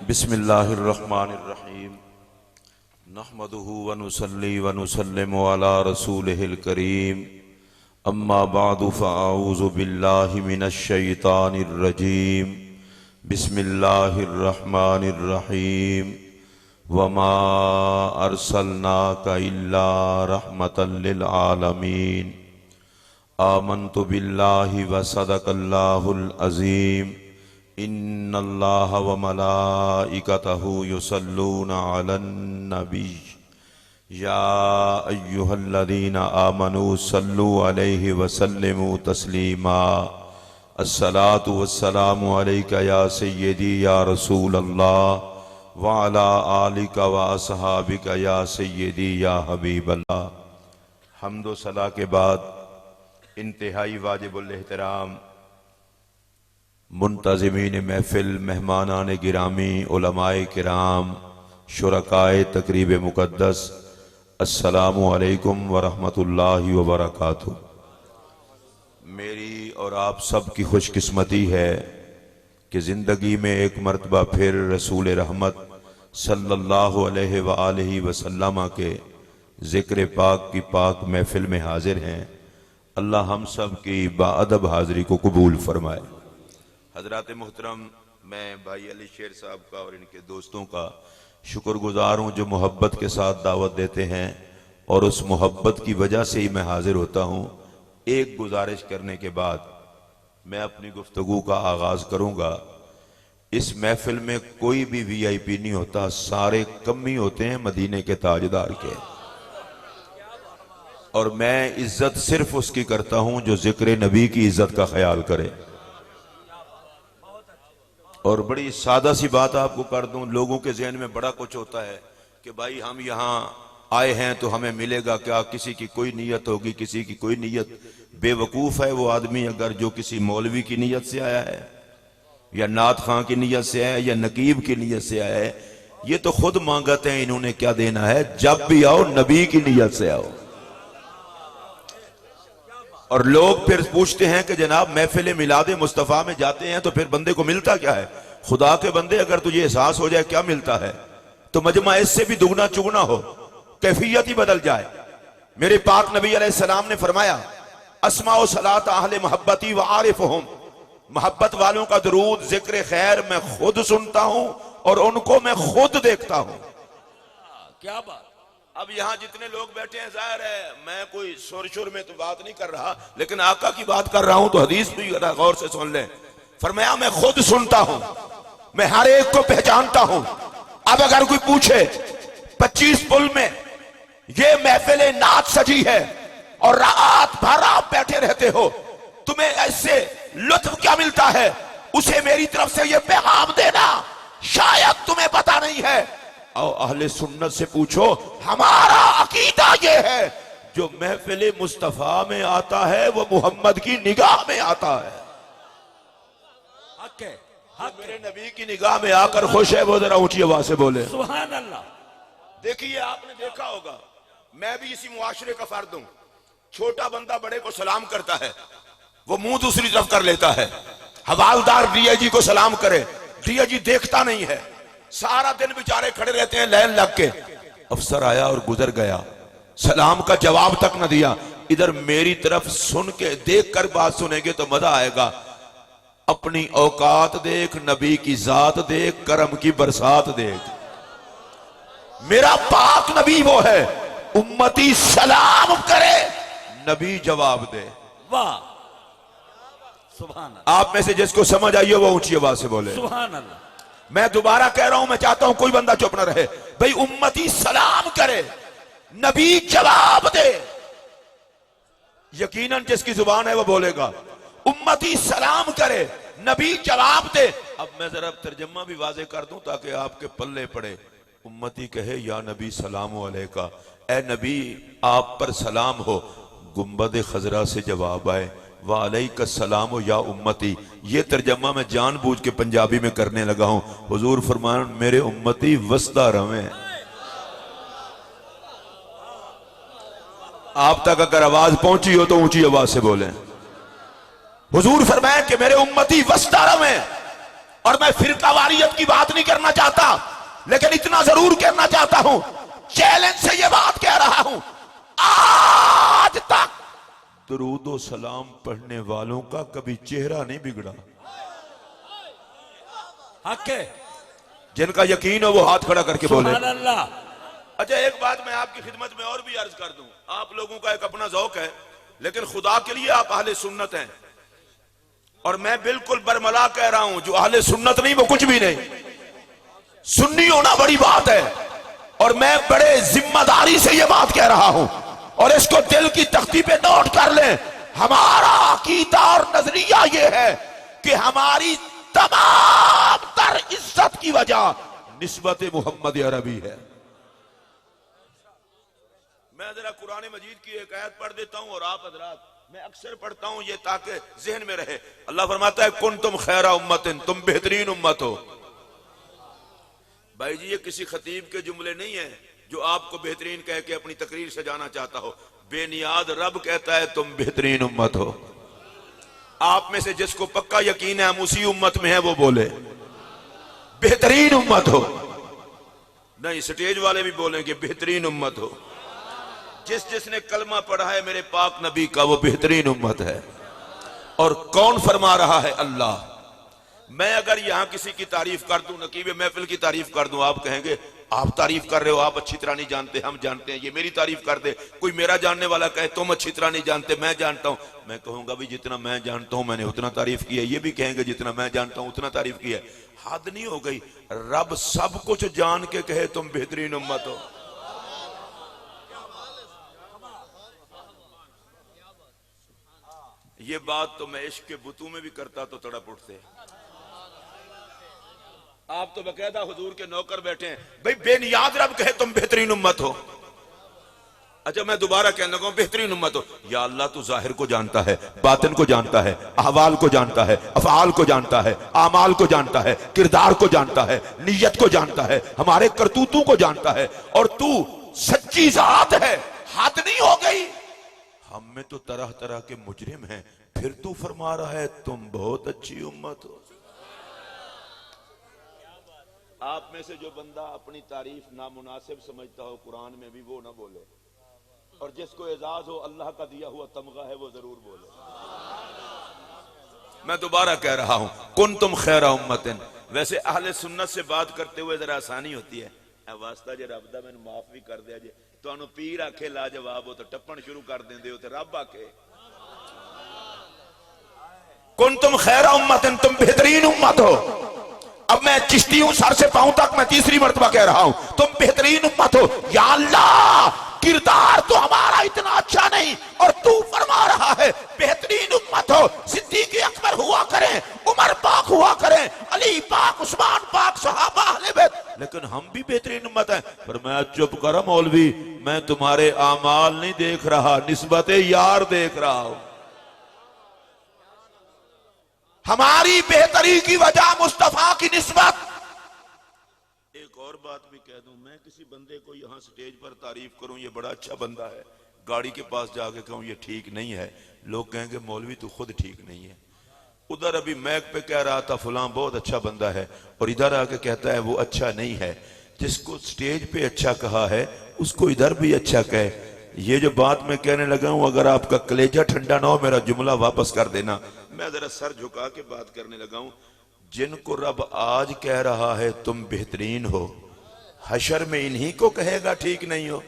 बिस्मिल्लाहिर्रहमानिर्रहीम नहमदुहु व नुसल्ली व नुसल्लिमु अला रसूलिहिल करीम अम्मा बादु फ़अऊज़ु बिल्लाहि मिनश शैतानिर रजीम बिस्मिल्लाहिर्रहमानिर्रहीम वमा अर्सलनाका इल्ला रहमतल लिल आलमीन आमन्तु बिल्लाहि व सदक़ल्लाहुल अज़ीम इन्नल्लाह व मलाइकतहु युसल्लूना अलन नबी या अय्युहल्लज़ीना आमनू सल्लु अलैहि व सल्लिमू तस्लीमा अस्सलातु वस्सलामु अलैका या सय्यदी या रसूल अल्लाह व अला आलिका व अस्हाबिका या सय्यदी या हबीब अल्लाह। हम्दो सला के बाद इंतहाई वाजिबुल एहतराम मुंतज़िमीन महफिल, मेहमानान गिरामी, उलमाए किराम, शुरकाए तकरीब मुक़द्दस, अस्सलामु अलैकुम व रहमतुल्लाहि व बरकातुहू। मेरी और आप सब की खुशकिस्मती है कि ज़िंदगी में एक मरतबा फिर रसूल रहमत सल्लल्लाहु अलैहि व आलिहि वसल्लम के ज़िक्र पाक की पाक महफिल में हाजिर हैं। अल्लाह हम सब की बाअदब हाज़री को कबूल फरमाए। हज़रात मुहतरम, मैं भाई अली शेर साहब का और इनके दोस्तों का शुक्रगुजार हूँ जो मोहब्बत के साथ दावत देते हैं और उस मोहब्बत की वजह से ही मैं हाजिर होता हूँ। एक गुजारिश करने के बाद मैं अपनी गुफ्तगू का आगाज करूँगा। इस महफिल में कोई भी VIP नहीं होता, सारे कमी होते हैं मदीने के ताजदार के, और मैं इज्जत सिर्फ उसकी करता हूँ जो जिक्र नबी की इज्जत का ख्याल करे। और बड़ी सादा सी बात आपको कर दूं, लोगों के जहन में बड़ा कुछ होता है कि भाई हम यहाँ आए हैं तो हमें मिलेगा क्या, किसी की कोई नीयत होगी, किसी की कोई नीयत। बेवकूफ़ है वो आदमी अगर जो किसी मौलवी की नीयत से आया है या नात खां की नीयत से आया है या नकीब की नीयत से आया है। ये तो खुद मांगते हैं इन्होंने क्या देना है। जब भी आओ नबी की नीयत से आओ। और लोग फिर पूछते हैं कि जनाब महफिल मिलाद मुस्तफ़ा में जाते हैं तो फिर बंदे को मिलता क्या है। खुदा के बंदे, अगर तुझे एहसास हो जाए क्या मिलता है तो मजमा इससे भी दुगना चुगना हो, कैफियत ही बदल जाए। मेरे पाक नबी अलैहिस्सलाम ने फरमाया, अस्मा व सलात अहले मोहब्बती व आरिफहुम, मोहब्बत वालों का दरूद जिक्र खैर मैं खुद सुनता हूं और उनको मैं खुद देखता हूं। क्या बात। अब यहाँ जितने लोग बैठे हैं, जाहिर है मैं कोई सुर में तो बात नहीं कर रहा, लेकिन आका की बात कर रहा हूं तो हदीस भी गौर से सुन लें। फरमाया मैं खुद सुनता हूं, मैं हर एक को पहचानता हूं। अब अगर कोई पूछे 25 पुल में ये महफिल नात सजी है और रात भर आप बैठे रहते हो, तुम्हें ऐसे लुत्फ क्या मिलता है, उसे मेरी तरफ से ये पैगाम देना, शायद तुम्हें पता नहीं है। और अहले सुन्नत से पूछो, हमारा अकीदा ये है जो महफिल मुस्तफा में आता है वो मोहम्मद की निगाह में आता है। हक है, हक मेरे नबी की निगाह में आकर खुश है वो जरा ऊंची आवाज से बोले सुभान अल्लाह। देखिए आपने देखा होगा, मैं भी इसी मुआशरे का फर्द हूं। छोटा बंदा बड़े को सलाम करता है, वो मुंह दूसरी तरफ कर लेता है। हवालदार DIG को सलाम करे, DIG देखता नहीं है, सारा दिन बेचारे खड़े रहते हैं लाइन लग के। अफसर आया और गुजर गया, सलाम का जवाब तक न दिया। इधर मेरी तरफ सुन के देख कर बात सुनेंगे तो मजा आएगा। अपनी औकात देख, नबी की जात देख, करम की बरसात देख। मेरा पाक नबी वो है, उम्मती सलाम करे नबी जवाब दे। वाह सुभान अल्लाह। आप में से जिसको समझ आई हो वो ऊंची आवाज से बोले सुभान अल्लाह। मैं दोबारा कह रहा हूं, मैं चाहता हूं कोई बंदा चुप न रहे। भाई उम्मती सलाम करे नबी जवाब दे। यकीनन जिसकी जुबान है वो बोलेगा उम्मती सलाम करे नबी जवाब दे। अब मैं जरा तर्जुमा भी वाजे कर दूं ताकि आपके पल्ले पड़े। उम्मती कहे या नबी सलाम अलैका, ए नबी आप पर सलाम हो। गुंबद खजरा से जवाब आए वालैका सलाम या उम्मती। ये तर्जमा मैं जानबूझ के पंजाबी में करने लगा हूं। हुजूर फरमान मेरे उम्मती वस्ता रवे। आप तक अगर आवाज पहुंची हो तो ऊंची आवाज से बोलें। हुजूर फरमाया कि मेरे उम्मती वस्ता रवे और मैं फिरकावारियत की बात नहीं करना चाहता, लेकिन इतना जरूर कहना चाहता हूं, चैलेंज से ये बात कह रहा हूं, आज तक दुरूद सलाम पढ़ने वालों का कभी चेहरा नहीं बिगड़ा। हक है, जिनका यकीन हो वो हाथ खड़ा करके बोले। सुभान अल्लाह। अच्छा, एक बात मैं आपकी खिदमत में और भी अर्ज कर दूं, आप लोगों का एक अपना ज़ौक है, लेकिन खुदा के लिए आप अहले सुन्नत हैं, और मैं बिल्कुल बरमला कह रहा हूं, जो अहले सुन्नत नहीं वो कुछ भी नहीं। सुन्नी होना बड़ी बात है, और मैं बड़े जिम्मेदारी से ये बात कह रहा हूं, और इसको दिल की तख्ती पे नोट कर लें। हमारा अकीदा और नजरिया ये है कि हमारी तमाम तर इज्जत की वजह निस्बत मोहम्मद अरबी है। मैं जरा कुरान मजीद की एक आयत पढ़ देता हूं, और आप हजरात, मैं अक्सर पढ़ता हूं ये ताकि जहन में रहे। अल्लाह फरमाता है, कुन तुम खैरा उम्मतिन, तुम बेहतरीन उम्मत हो। भाई जी, ये किसी खतीब के जुमले नहीं है जो आपको बेहतरीन कह के अपनी तकरीर सजाना चाहता हो। बेनियाद रब कहता है तुम बेहतरीन उम्मत हो। आप में से जिसको पक्का यकीन है हम उसी उम्मत में है, वो बोले बेहतरीन उम्मत हो। नहीं, स्टेज वाले भी बोलेंगे बेहतरीन उम्मत हो। जिसने कलमा पढ़ा है मेरे पाक नबी का, वो बेहतरीन उम्मत है। और कौन फरमा रहा है? अल्लाह। मैं अगर यहां किसी की तारीफ कर दूं, नकीब महफिल की तारीफ कर दूं, आप कहेंगे आप तारीफ कर रहे हो, आप अच्छी तरह नहीं जानते, हम जानते हैं। ये मेरी तारीफ कर दे, कोई मेरा जानने वाला कहे तुम अच्छी तरह नहीं जानते, मैं जानता हूं, मैं कहूंगा भी जितना मैं जानता हूं मैंने उतना तारीफ की है। ये भी कहेंगे जितना मैं जानता हूं उतना तारीफ की है। हद नहीं हो गई? रब सब कुछ जान के कहे तुम बेहतरीन उम्मत हो। ये बात तो मैं इश्क के बुतू में भी करता तो तड़प उठते। आप तो बकायदा हुजूर के नौकर बैठे हैं, भाई बेनियाद रब कहे तुम बेहतरीन उम्मत हो। अच्छा, मैं दोबारा कहने लगा बेहतरीन उम्मत हो। या अल्लाह, तू जाहिर को जानता है, बातिन को जानता है, अहवाल को जानता है, अफआल को जानता है, आमाल को जानता है, किरदार को जानता है, नीयत को जानता है, हमारे करतूतों को जानता है, और तू सच्ची जात है। हद नहीं हो गई? हम में तो तरह तरह के मुजरिम हैं, फिर तू फरमा रहा है तुम बहुत अच्छी उम्मत हो। आप में से जो बंदा अपनी तारीफ नामुनासिब समझता हो कुरान में भी, वो ना बोले, और जिसको एजाज हो अल्लाह का दिया हुआ तमगा है वो जरूर बोले। मैं दोबारा कह रहा हूं, कुन तुम खैरा उम्मतिन। वैसे अहले सुन्नत से बात करते हुए जरा आसानी होती है। वास्ता जे रब दा मैनू माफ भी कर दिया जे, तुहानू पीर आखे लाजवाब हो तो टप्पण शुरू कर देंदे हो, ते रब आखे कुन तुम खैरा उम्मतिन, तुम बेहतरीन उम्मत हो। अब मैं चिश्ती हूं सर से पांव तक, मैं तीसरी मर्तबा कह रहा हूं तुम बेहतरीन उम्मत हो। या अल्लाह, किरदार तो हमारा इतना अच्छा नहीं, और तू फरमा रहा है बेहतरीन उम्मत हो। सिद्दीक अकबर हुआ करें, उमर पाक हुआ करें, अली पाक, उस्मान पाक, सहाबा अहले बैत, लेकिन हम भी बेहतरीन उम्मत हैं। पर मैं चुप कर मौलवी, मैं तुम्हारे आमाल नहीं देख रहा, निस्बत यार देख रहा हूं। हमारी बेहतरी की वजह मुस्तफा की निस्बत। एक और बात भी कह दूं, मैं किसी बंदे को यहां स्टेज पर तारीफ करूं ये बड़ा अच्छा बंदा है, गाड़ी के पास जाके कहूं ये ठीक नहीं है, लोग कहेंगे मौलवी तू खुद ठीक नहीं है। उधर अभी मैक पे कह रहा था फलां बहुत अच्छा बंदा है, और इधर आके कहता है वो अच्छा नहीं है। जिसको स्टेज पे अच्छा कहा है उसको इधर भी अच्छा कहे। ये जो बात मैं कहने लगा हूं, अगर आपका कलेजा ठंडा ना हो मेरा जुमला वापस कर देना। मैं जरा सर झुका के बात करने लगा हूं। जिनको रब आज कह रहा है तुम बेहतरीन हो, हशर में इन्हीं को कहेगा ठीक नहीं हो।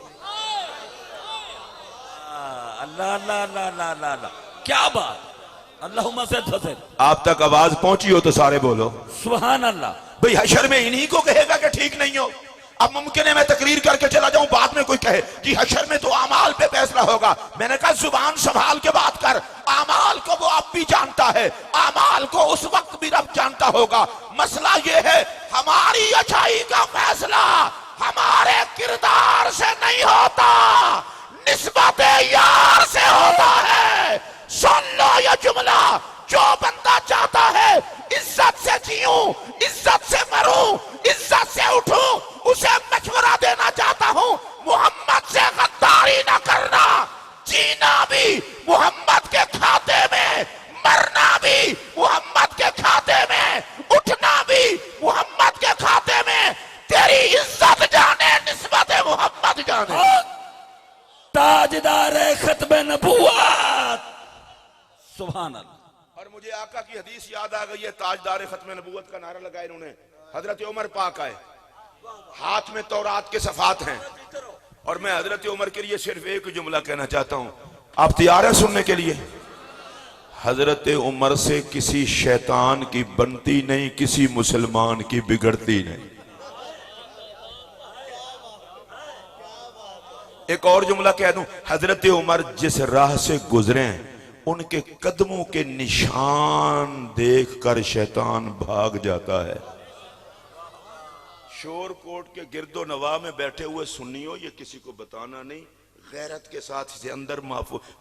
अल्लाह अल्लाह अल्लाह अल्लाह अल्लाह, क्या बात। अल्लाहुम्मा सल्लि अलैहि। आप तक आवाज पहुंची हो तो सारे बोलो सुभान अल्लाह। भाई हशर में इन्हीं को कहेगा कि ठीक नहीं हो। अब मुमकिन है मैं तकरीर करके चला जाऊं, बाद में कोई कहे जी हशर में तो आमाल पे फैसला होगा। मैंने कहा जुबान संभाल के बात कर, आमाल को वो अब भी जानता है, आमाल को उस वक्त भी रब जानता होगा। मसला ये है हमारी अच्छाई का फैसला हमारे किरदार से नहीं होता, निस्बत यार से होता है। सुन लो ये जुमला, जो बंदा चाहता है इज्जत से जीऊं, इज्जत से मरूं, इज्जत से उठूं, उसे मशवरा देना चाहता हूं, मोहम्मद से गद्दारी ना करना। जीना भी मोहम्मद के खाते में, मरना भी मोहम्मद के खाते में, उठना भी ताजदार खत्म नबूवत। सुभान अल्लाह। और मुझे आका की हदीस याद आ गई है, ताजदार खत्म नबूवत का नारा लगाया इन्होंने। हजरत उमर पाक आए, हाथ में तौरात के सफात हैं, और मैं हजरत उमर के लिए सिर्फ एक जुमला कहना चाहता हूं। आप तैयार हैं सुनने के लिए? हजरत उमर से किसी शैतान की बनती नहीं, किसी मुसलमान की बिगड़ती नहीं। एक और जुमला कह दूं, हजरत उमर जिस राह से गुजरे उनके कदमों के निशान देखकर शैतान भाग जाता है। शोर कोट के गिरदो नवा में बैठे हुए सुन्नियों, ये किसी को बताना नहीं, गैरत के साथ इसे अंदर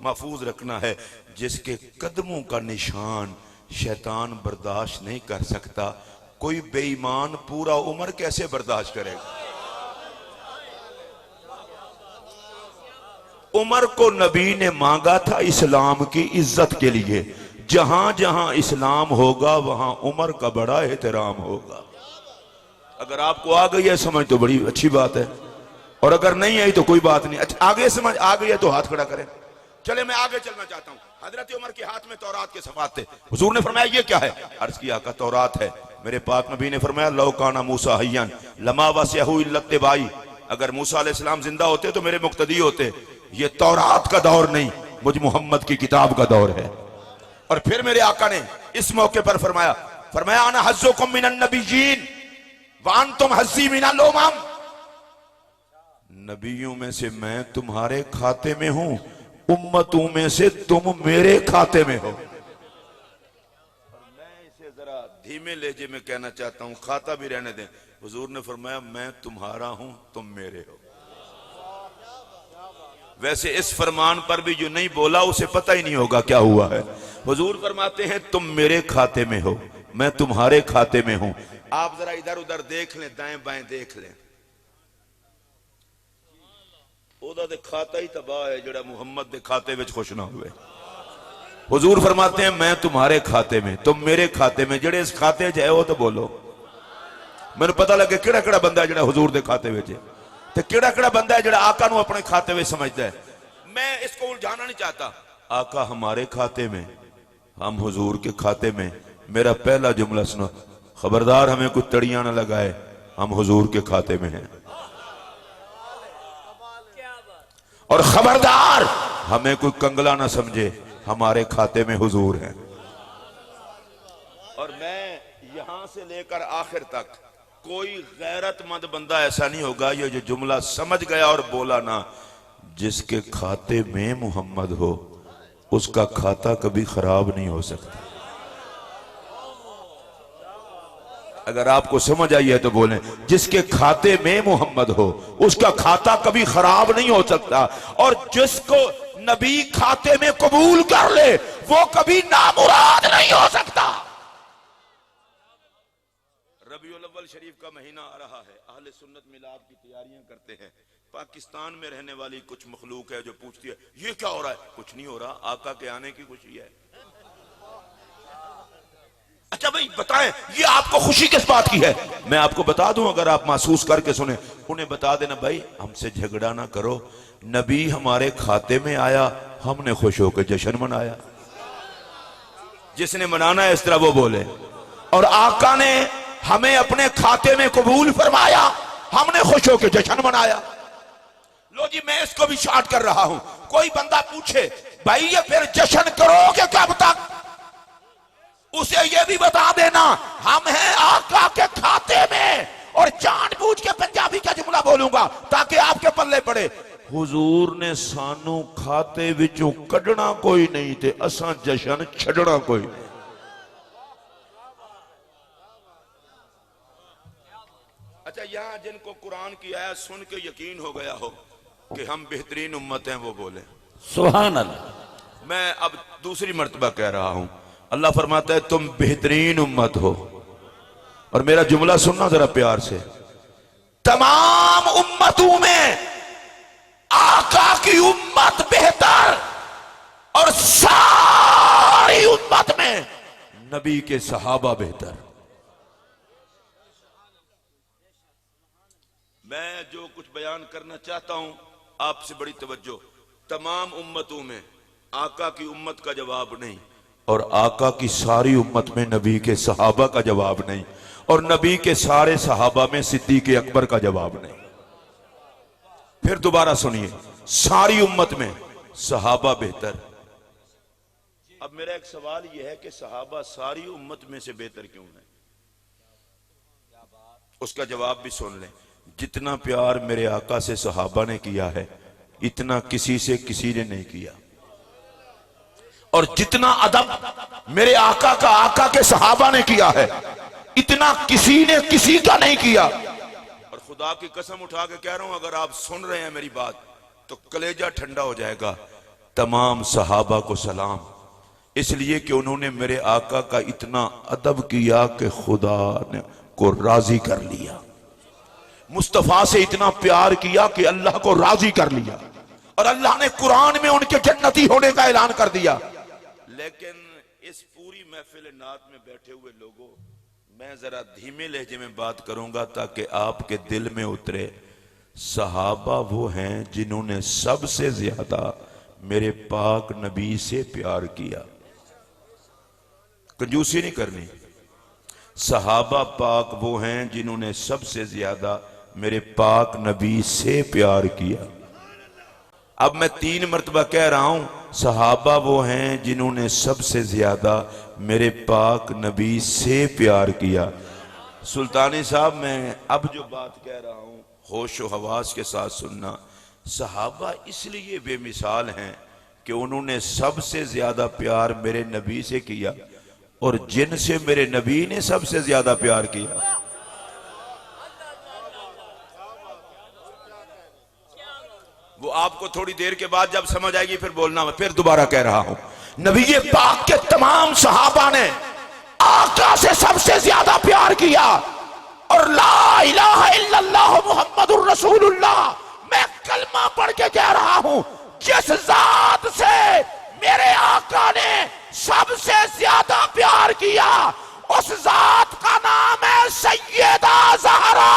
महफूज रखना है। जिसके कदमों का निशान शैतान बर्दाश्त नहीं कर सकता, कोई बेईमान पूरा उम्र कैसे बर्दाश्त करेगा? उमर को नबी ने मांगा था इस्लाम की इज्जत के लिए। जहां जहां इस्लाम होगा वहां उमर का बड़ा एहतराम होगा। अगर आपको आ गई है समझ तो बड़ी अच्छी बात है, और अगर नहीं आई तो कोई बात नहीं। अच्छा, आगे समझ आ गई है तो हाथ खड़ा करें। चले मैं आगे चलना चाहता हूं। हजरत उमर के हाथ में तौरात के सफात थे। हुजूर ने फरमाया ये क्या है? अर्ज किया का तौरात है। मेरे पाक नबी ने फरमाया लौ काना मूसा हय्यन लमा वसियहु इल्ला इत्तिबाई। अगर मूसा अलैहिस्सलाम जिंदा होते तो मेरे मुक्तदी होते। ये तौरात का दौर नहीं, मुझ मोहम्मद की किताब का दौर है। और फिर मेरे आका ने इस मौके पर फरमाया अना हज़्ज़ुकुम मिनन नबिय्यीन व अंतुम हज़्ज़ी मिनल उमम। नबियों में से मैं तुम्हारे खाते में हूं, उम्मतों में से तुम मेरे खाते में हो। और मैं इसे जरा धीमे लहजे में कहना चाहता हूं, खाता भी रहने दें। हुजूर ने फरमाया मैं तुम्हारा हूं, तुम मेरे हो। वैसे इस फरमान पर भी जो नहीं बोला उसे पता ही नहीं होगा क्या हुआ है। हुजूर फरमाते हैं तुम मेरे खाते में हो, मैं तुम्हारे खाते में हूं। आप जरा इधर उधर देख लें, दाएं बाएं देख लें, ओदा दे खाता ही तबाह है जड़ा मुहम्मद दे खाते विच खुश ना हुए। हुजूर फरमाते हैं मैं तुम्हारे खाते में, तुम मेरे खाते में। जड़े इस खाते च है वो तो बोलो। मैंने पता लगे केड़ा केड़ा बंदा है जड़ा हुजूर दे खाते विच है, ते केड़ा केड़ा बंदा है जड़ा आका नू अपने खाते में समझदा है। मैं इसको उलझाना नहीं चाहता। आका हमारे खाते में, हम हुजूर के खाते में। मेरा पहला जुमला सुनो, खबरदार हमें कुछ तड़ियां ना लगाए, हम हुजूर के खाते में हैं। और खबरदार हमें कोई कंगला ना समझे, हमारे खाते में हुजूर हैं। और मैं यहां से लेकर आखिर तक कोई गैरतमंद बंदा ऐसा नहीं होगा ये जो जुमला समझ गया और बोला ना, जिसके खाते में मोहम्मद हो उसका खाता कभी खराब नहीं हो सकता। अगर आपको समझ आई है तो बोलें, जिसके खाते में मोहम्मद हो उसका खाता कभी खराब नहीं हो सकता। और जिसको नबी खाते में कबूल कर ले वो कभी नामुराद नहीं हो सकता। रबीउल अव्वल शरीफ का महीना आ रहा है, अहले सुन्नत मिलाद की तैयारियां करते हैं। पाकिस्तान में रहने वाली कुछ मखलूक है जो पूछती है ये क्या हो रहा है? कुछ नहीं हो रहा, आका के आने की खुशी है। अच्छा भाई बताएं ये आपको खुशी किस बात की है? मैं आपको बता दूं, अगर आप महसूस करके सुने, उन्हें बता देना भाई हमसे झगड़ा ना करो, नबी हमारे खाते में आया, हमने खुश होकर जश्न मनाया। जिसने मनाना है इस तरह वो बोले। और आका ने हमें अपने खाते में कबूल फरमाया, हमने खुश होकर जश्न मनाया। लो जी मैं इसको भी शार्ट कर रहा हूं। कोई बंदा पूछे भाई ये फिर जश्न करोगे कब तक? उसे ये भी बता देना हम हैं आका के खाते में। और जानबूझ के पंजाबी का जुमला बोलूंगा ताकि आपके पल्ले पड़े। हुजूर ने सानू खाते विचों कढ़ना कोई नहीं ते असां जश्न छड़ना कोई नहीं। अच्छा यहां जिनको कुरान की आयत सुन के यकीन हो गया हो कि हम बेहतरीन उम्मत हैं वो बोले सुभान अल्लाह। मैं अब दूसरी मर्तबा कह रहा हूं, अल्लाह फरमाता है तुम बेहतरीन उम्मत हो। और मेरा जुमला सुनना जरा प्यार से, तमाम उम्मतों में आका की उम्मत बेहतर और सारी उम्मत में नबी के सहाबा बेहतर। मैं जो कुछ बयान करना चाहता हूं आपसे बड़ी तवज्जो, तमाम उम्मतों में आका की उम्मत का जवाब नहीं, और आका की सारी उम्मत में नबी के सहाबा का जवाब नहीं, और नबी के सारे सहाबा में सिद्दीक अकबर का जवाब नहीं। फिर दोबारा सुनिए, सारी उम्मत में सहाबा बेहतर। अब मेरा एक सवाल यह है कि सहाबा सारी उम्मत में से बेहतर क्यों है? उसका जवाब भी सुन लें। जितना प्यार मेरे आका से सहाबा ने किया है, इतना किसी से किसी ने नहीं किया, और जितना अदब मेरे आका का आका के सहाबा ने किया है, इतना किसी ने किसी का नहीं किया। और खुदा की कसम उठा के कह रहा हूं, अगर आप सुन रहे हैं मेरी बात तो कलेजा ठंडा हो जाएगा। तमाम सहाबा को सलाम, इसलिए कि उन्होंने मेरे आका का इतना अदब किया कि खुदा ने को राजी कर लिया। मुस्तफा से इतना प्यार किया कि अल्लाह को राजी कर लिया, और अल्लाह ने कुरान में उनके जन्नती होने का ऐलान कर दिया। लेकिन इस पूरी महफिल नात में बैठे हुए लोगों, मैं जरा धीमे लहजे में बात करूंगा ताकि आपके दिल में उतरे। सहाबा वो हैं जिन्होंने सबसे ज्यादा मेरे पाक नबी से प्यार किया। कंजूसी नहीं करनी। सहाबा पाक वो हैं जिन्होंने सबसे ज्यादा मेरे पाक नबी से प्यार किया। अब मैं 3 मरतबा कह रहा हूं, सहाबा वो हैं जिन्होंने सबसे ज्यादा मेरे पाक नबी से प्यार किया। सुल्तानी साहब, मैं अब जो बात कह रहा हूं होश व हवास के साथ सुनना। सहाबा इसलिए बेमिसाल हैं कि उन्होंने सबसे ज्यादा प्यार मेरे नबी से किया, और जिनसे मेरे नबी ने सबसे ज्यादा प्यार किया वो आपको थोड़ी देर के बाद जब समझ आएगी फिर बोलना। मैं फिर दोबारा कह रहा हूं, नबी पाक के तमाम सहाबा ने आका से सबसे ज्यादा प्यार किया। और ला इलाहा इल्लल्लाह मुहम्मदुर रसूलुल्लाह, मैं कलमा पढ़ के कह रहा हूं, जिस जात से मेरे आका ने सबसे ज्यादा प्यार किया उस जात का नाम है सैयदा ज़हरा।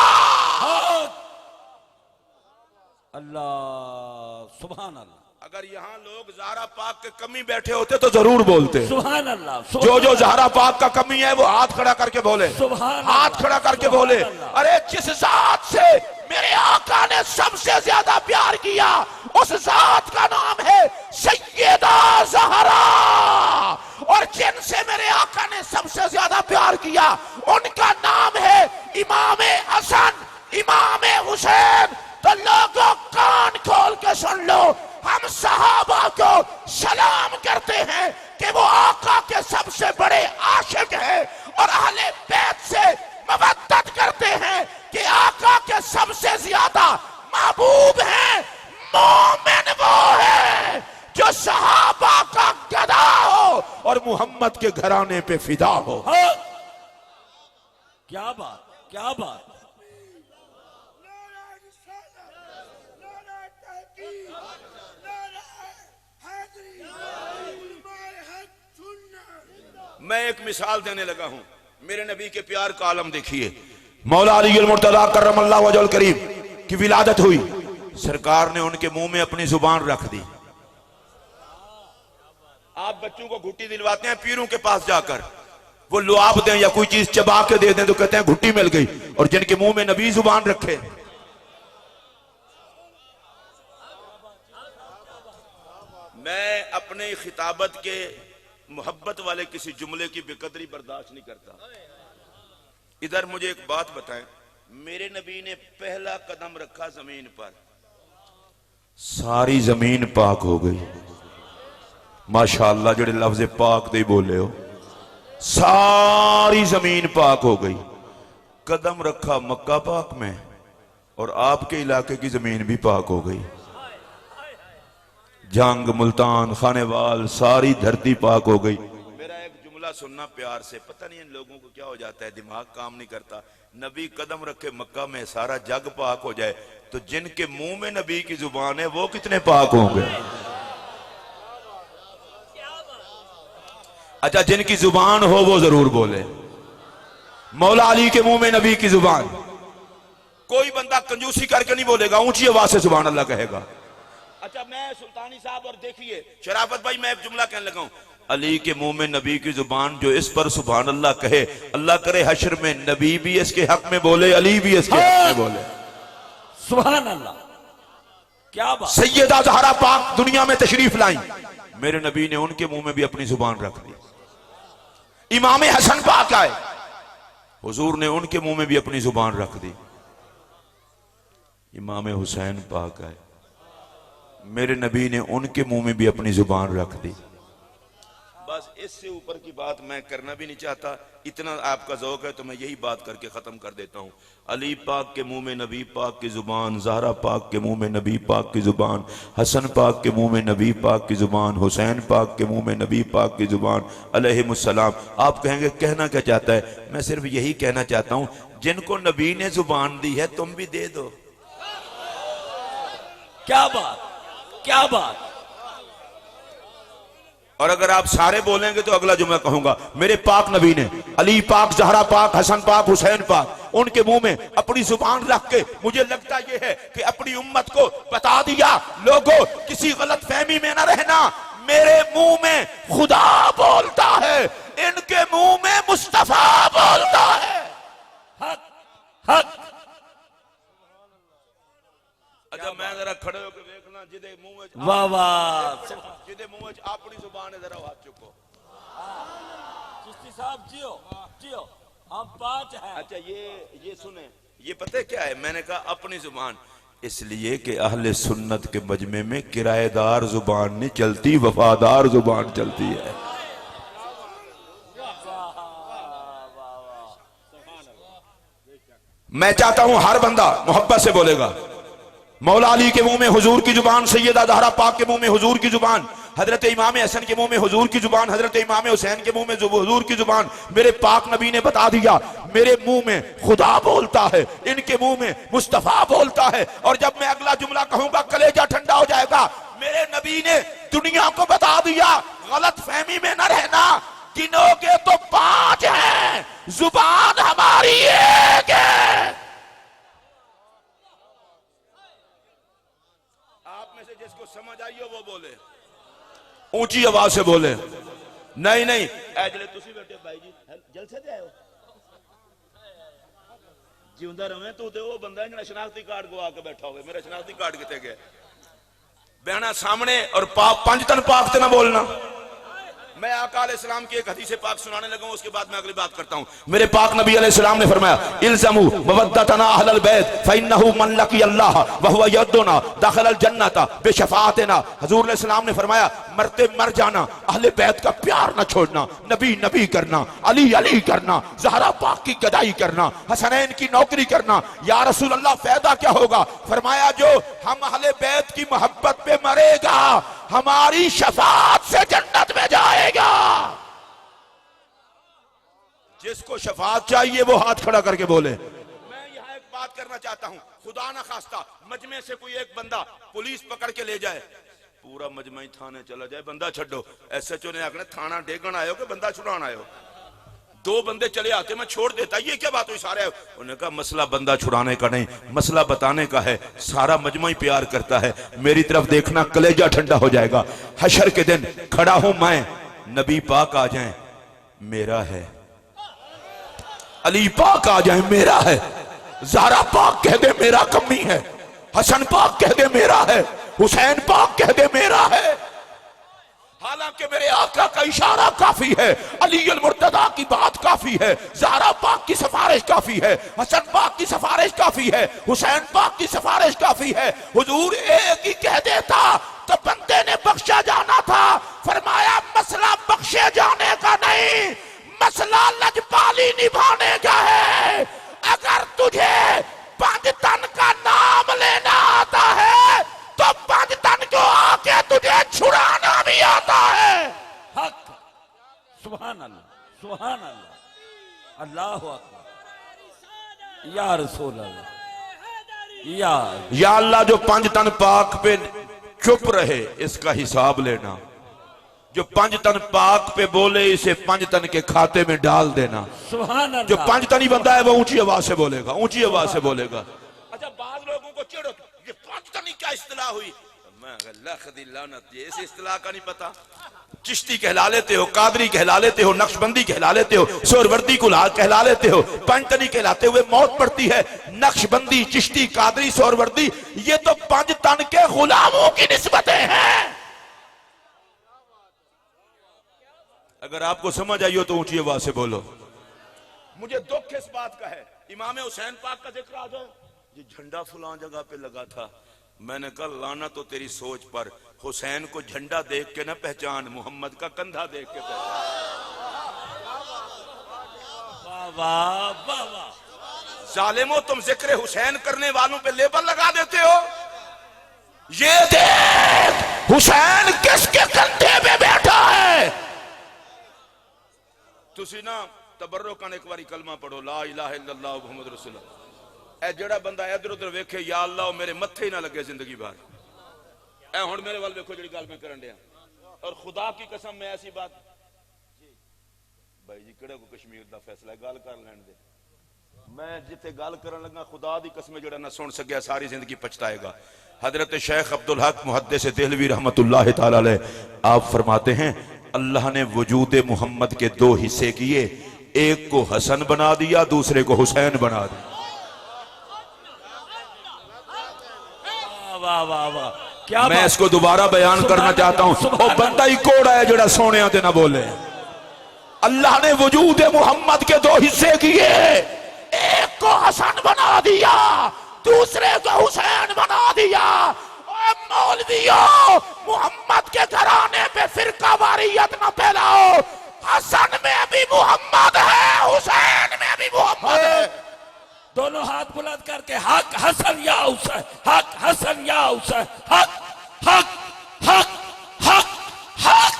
अल्लाह सुभान अल्लाह। अगर यहाँ लोग ज़हरा पाक के कमी बैठे होते तो जरूर बोलते सुभान अल्लाह। जो ज़हरा पाक का कमी है वो हाथ खड़ा करके बोले, हाथ खड़ा करके बोले। अरे जिस जात से मेरे आका ने सबसे ज्यादा प्यार किया उस जात का नाम है सैयदा ज़हरा, और जिनसे मेरे आका ने सबसे ज्यादा प्यार किया उनका नाम है इमाम हसन, इमाम हुसैन। तो लोगों कान खोल के सुन लो, हम सहाबा को सलाम करते हैं कि वो आका के सबसे बड़े आशिक हैं, और अहले बैत से मवद्दत करते हैं कि आका के सबसे ज्यादा महबूब हैं। मोमिन वो है जो सहाबा का गदा हो और मोहम्मद के घराने पे फिदा हो। क्या बात, क्या बात। मैं एक मिसाल देने लगा हूं, मेरे नबी के प्यार का आलम देखिए। मौला अली अल मुर्तज़ा करमल्लाहु वजहुल करीम की विलादत हुई, सरकार ने उनके मुंह में अपनी जुबान रख दी। आप बच्चों को घुट्टी दिलवाते हैं पीरों के पास जाकर, वो लुआब दें या कोई चीज चबा के दे दें तो कहते हैं घुट्टी मिल गई, और जिनके मुंह में नबी जुबान रखे। मैं अपने खिताबत के मोहब्बत वाले किसी जुमले की बेकदरी बर्दाश्त नहीं करता। इधर मुझे एक बात बताएं, मेरे नबी ने पहला कदम रखा जमीन पर, सारी जमीन पाक हो गई। माशाअल्लाह, जेड़े लफ्ज पाक दे बोले हो, सारी जमीन पाक हो गई। कदम रखा मक्का पाक में, और आपके इलाके की जमीन भी पाक हो गई। जंग, मुल्तान, खानेवाल, सारी धरती पाक हो गई। मेरा एक जुमला सुनना प्यार से, पता नहीं इन लोगों को क्या हो जाता है, दिमाग काम नहीं करता। नबी कदम रखे मक्का में, सारा जग पाक हो जाए, तो जिनके मुंह में नबी की जुबान है वो कितने पाक होंगे। अच्छा, जिनकी जुबान हो वो जरूर बोले। मौला अली के मुंह में नबी की जुबान, कोई बंदा कंजूसी करके नहीं बोलेगा, ऊंची आवाज से सुभान अल्लाह कहेगा। अच्छा, अच्छा मैं सुल्तानी साहब, और देखिए शराफत भाई, मैं एक जुमला कहने लगा हूं, अली के मुंह में नबी की जुबान जो इस पर सुभान अल्लाह कहे, अल्लाह करे हश्र में नबी भी इसके हक में बोले, अली भी इसके हक में बोले। सुभान अल्लाह, क्या बात। सैयदा ज़हरा पाक दुनिया में तशरीफ लाई, मेरे नबी ने उनके मुंह में भी अपनी जुबान रख दी। इमाम हसन पाक आए, हुजूर ने उनके मुंह में भी अपनी जुबान रख दी। इमाम हुसैन पाक आए, मेरे नबी ने उनके मुंह में भी अपनी जुबान रख दी। बस इससे ऊपर की बात मैं करना भी नहीं चाहता, इतना आपका ज़ौक़ है तो मैं यही बात करके ख़त्म कर देता हूँ। अली पाक के मुंह में नबी पाक की ज़ुबान, ज़हरा पाक के मुंह में नबी पाक की ज़ुबान, हसन पाक के मुंह में नबी पाक की ज़ुबान, हुसैन पाक के मुंह में नबी पाक की ज़ुबान अलैहिमुस्सलाम। आप कहेंगे कहना क्या चाहता है? मैं सिर्फ यही कहना चाहता हूँ, जिनको नबी ने ज़ुबान दी है तुम भी दे दो। क्या बात, क्या बात। और अगर आप सारे बोलेंगे तो अगला जुमला कहूंगा, मेरे पाक नबी ने अली पाक, ज़हरा पाक, हसन पाक, हुसैन पाक, उनके मुंह में अपनी जुबान रख के मुझे लगता यह है कि अपनी उम्मत को बता दिया, लोगों किसी गलत फहमी में न रहना, मेरे मुंह में खुदा बोलता है, इनके मुंह में मुस्तफा बोलता है। हक हक। अच्छा मैं जरा खड़े होकर देखना, जिदे मुंह में वाह वाह, जिदे मुंह में अपनी जुबान है, जरा हाथ चुको। चिश्ती साहब जियो जियो, हम 5 हैं। अच्छा ये सुने, ये पता है क्या है? मैंने कहा अपनी जुबान, इसलिए कि अहले सुन्नत के मजमे में किराएदार जुबान नहीं चलती, वफादार जुबान चलती है। मैं चाहता हूं हर बंदा मोहब्बत से बोलेगा। मौला अली के मुंह में हुजूर की जुबान, सैयदा ज़हरा पाक के मुंह में हुजूर की जुबान, हजरत इमाम हसन के मुंह में हुजूर की जुबान, हजरत इमाम हुसैन के मुंह में हुजूर की जुबान। मेरे पाक नबी ने बता दिया, मेरे मुंह में खुदा बोलता है, इनके मुंह में मुस्तफा बोलता है। और जब मैं अगला जुमला कहूंगा कलेजा ठंडा हो जाएगा। मेरे नबी ने दुनिया को बता दिया, गलत फहमी में न रहना, गिनोगे तो 5 हैं, जुबान हमारी एक है। जिसको समझ आई हो वो बोले, ऊंची आवाज से बोले। नहीं नहीं एजले तुसी बैठे भाई जी जलसे ते आयो जिंदा रहे तू ते वो बंदा जिन्हें शनाख्ती कार्ड गवा के बैठा होवे। मेरा शनाख्ती कार्ड कितने गया? बहना सामने और पाक 5 तन पाक ते ना बोलना। मैं आका अलैहिस्सलाम की एक हदीस पाक सुनाने लगा हूं, उसके बाद मैं अगली बात करता हूं। मेरे पाक नबी अलैहिस्सलाम ने फरमाया, इल्ज़मू मवद्दतना अहलल बैत फइन्नहु मन लकी अल्लाह व हुवा यदुना दखलल जन्नता बिशफाअतिना। हुजूर अलैहिस्सलाम ने फरमाया, मरते मर जाना, अहले बैत का प्यार न छोड़ना, नबी नबी करना, अली अली करना, ज़हरा पाक की गदाई करना, हसनैन की नौकरी करना। या रसूल अल्लाह फायदा क्या होगा? फरमाया, जो हम अहले बैत की मोहब्बत पे मरेगा हमारी शफाअत से जन्नत में जाएगा। जिसको शफाअत चाहिए वो हाथ खड़ा करके बोले। मैं यहाँ एक बात करना चाहता हूँ, खुदा ना खास्ता मजमे से कोई एक बंदा पुलिस पकड़ के ले जाए, पूरा मजमा ही थाने चला जाए, बंदा छो, SHO ने आखना थाना डेगन आयो कि बंदा छुड़ान आयो। 2 बंदे चले आते, मैं छोड़ देता, ये क्या बात हुई? सारे उन्होंने कहा मसला बंदा छुड़ाने का नहीं, मसला बताने का है, सारा मजमा ही प्यार करता है, मेरी तरफ देखना, कलेजा ठंडा हो जाएगा। हशर के दिन खड़ा हूं मैं, नबी पाक आ जाएं मेरा है, अली पाक आ जाए मेरा है, ज़हरा पाक कह दे मेरा कमी है, हसन पाक कह दे मेरा है, हुसैन पाक कह दे मेरा है। हालांकि मेरे आका का इशारा काफी है, अली अल मुर्तदा की बात काफी है, ज़हरा पाक की सिफारिश काफी है, हसन पाक की सिफारिश काफी है, हुसैन पाक की सिफारिश काफी है। हुजूर एक ही कह देता तो बंदे ने बख्शा जाना था। फरमाया, मसला बख्शे जाने का नहीं, मसला लजपाली निभाने का है। अगर तुझे 5 तन का नाम लेना आता है तो 5 तन को आके तुझे छुड़ाना भी आता है। हक। सुभान अल्लाह, सुभान अल्लाह, अल्लाहु अकबर, या रसूल अल्लाह, या अल्लाह, जो 5 तन पाक पे चुप रहे इसका हिसाब लेना, जो 5 तन पाक पे बोले इसे 5 तन के खाते में डाल देना। सुभान अल्लाह। जो 5 तनी बंदा है वो ऊंची आवाज से बोलेगा, ऊंची आवाज से बोलेगा। अच्छा बाज लोगों को चिढ़ो, ये 5 तनी क्या इस्तिलाह हुई? मैं अल्लाह खदी लानत, ये इस इस्तिलाह का नहीं पता। चिश्ती कहला लेते हो, कादरी कहला लेते हो, नक्शबंदी कहला लेते हो, सोरवर्दी कुल्हार कहला लेते हो, पंचतनी कहलाते हुए मौत पड़ती है। नक्शबंदी, चिश्ती, कादरी, सोरवर्दी, ये तो 5 तन के गुलामों की निस्बतें हैं। अगर आपको समझ आई हो तो ऊंची आवाज से बोलो। मुझे दुख इस बात का है, इमाम हुसैन पाक का जिक्र आ जाए, ये झंडा फलां जगह पे लगा था, मैंने कहा लाना तो तेरी सोच पर, हुसैन को झंडा देख के ना पहचान, मोहम्मद का कंधा देख के पहचान। वाह वाह वाह वाह। जालिमो, तुम जिक्र हुसैन करने वालों पे लेबल लगा देते हो। ये देख हुसैन किसके कंधे पे बैठा है। तुसी ना तबर्रुकन एक बारी कलमा पढ़ो, ला इलाहा इल्लल्लाह मुहम्मद रसूलुल्लाह। ए जेड़ा बंदा इधर उधर वेखे, या अल्लाह मेरे मत्थे ही ना लगे जिंदगी भर। ए हुण मेरे वाल वेखो जेड़ी गल मैं करन दिया, और खुदा की कसम मैं ऐसी बात भाई जी केड़ा को कश्मीर दा फैसला है, गल कर लैण दे। मैं जिथे गल करन लगा, खुदा दी कसम जेड़ा ना सुन सकिया सारी जिंदगी पछताएगा। हजरत शेख अब्दुल हक मुहद्दिस देहलवी रहमतुल्लाह तआला अलैह आप फरमाते हैं, अल्लाह ने वजूद मोहम्मद के 2 हिस्से किए, एक को हसन बना दिया, दूसरे को हुसैन बना दिया। वाह वाह वाह, क्या मैं इसको दोबारा बयान करना चाहता हूं। वो बंदा ही कोड़ा है जोड़ा सोने ते ना बोले। अल्लाह ने वजूद मोहम्मद के 2 हिस्से किए, एक को हसन बना दिया, दूसरे को हुसैन बना दिया। मौलवियों, मोहम्मद के घराने पे फिरका वारियत न फैलाओ। हसन में भी मोहम्मद है, हुसैन में भी मोहम्मद है। दोनों हाथ बुलंद करके हक हसन या हुसैन, हक हसन या हुसैन, हक हक हक हक हक।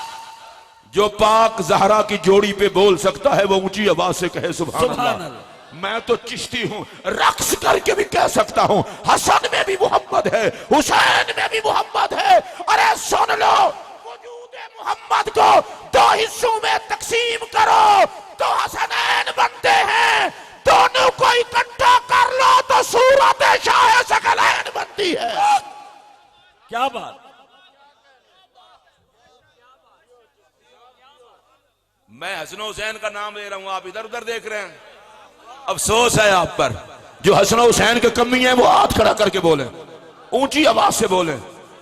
जो पाक जहरा की जोड़ी पे बोल सकता है वो ऊंची आवाज से कहे सुभान अल्लाह। मैं तो चिश्ती हूं, रक्स करके भी कह सकता हूं, हसन में भी मोहम्मद है, हुसैन में भी मोहम्मद है। अरे सुन लो, वजूद मोहम्मद को 2 हिस्सों में तकसीम करो तो हसनैन बनते हैं, दोनों को इकट्ठा कर लो तो सूरत शाह सकलैन बनती है। क्या बात। मैं हसन हुसैन का नाम ले रहा हूं, आप इधर उधर देख रहे हैं। अफसोस है आप पर, जो हसन हुसैन के कमी है वो हाथ खड़ा करके बोले, ऊंची आवाज से बोले,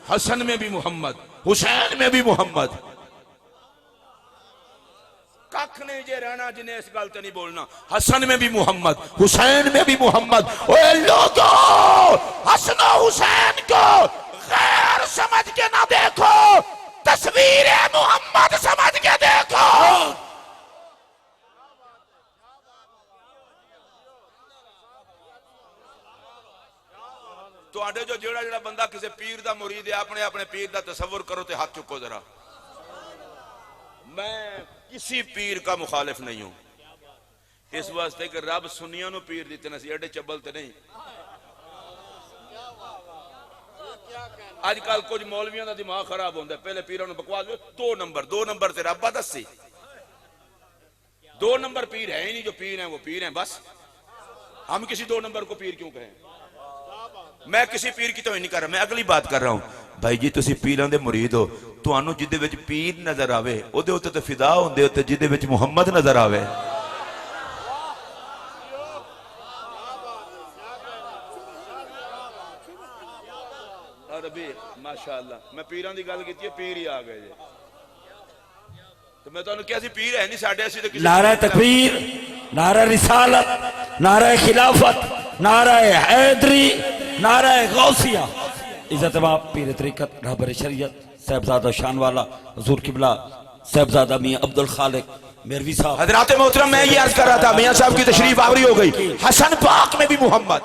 हसन में भी मोहम्मद, हुसैन में भी मोहम्मद। कख नहीं जे रहना जिन्हें इस गल नहीं बोलना। हसन में भी मोहम्मद, हुसैन में भी मोहम्मद। ओए लोगों, हसन हुसैन को गैर समझ के ना देखो, तस्वीर मोहम्मद समझ के देखो। तो जो जेड़ा जेड़ा बंदा किसी पीर दा मुरीद है, अपने अपने पीर दा तसव्वुर करो ते हाथ चुको जरा। मैं किसी पीर का मुखालिफ नहीं हूं, इस वास्ते कि रब सुनिया नु पीर दिते न सी, एडे चबल ते नहीं। आजकल कुछ मौलवियों का दिमाग खराब होता है, पहले पीरों ने बकवास 2 नंबर ते रब्बा दसी, 2 नंबर पीर है ही नहीं, जो पीर है वो पीर है बस। हम किसी 2 नंबर को पीर क्यों कहें। मैं किसी पीर की तो नहीं कर रहा, मैं अगली बात कर रहा हूं। भाई जी तुसी पीरां दे मुरीद हो, तुहानू जिदे विच पीर नजर आवे ओदे उत्ते ते फिदा होंदे हो, ते जिदे विच मुहम्मद नजर आवे अरबी माशाअल्लाह। मैं पीरां दी गल कीती है, पीर ही आ गए जी। तो मैं तुहानू क्या सी पीर है नहीं साडे, असीं ते किसी नारा तकबीर, नारा रिसालत, नारा खिलाफत, नारा हैदरी, नारा गौसिया। इज्जत बाप पीर तरीकत रहबर शरीयत साहबजादा शानवाला हुजूर किबला साहबजादा मियां अब्दुल खालिक मेरवी साहब। हजरात मोहतरम, मैं ये अर्ज कर रहा था, मियां साहब की तशरीफ आवरी हो गई। हसन पाक में भी मोहम्मद।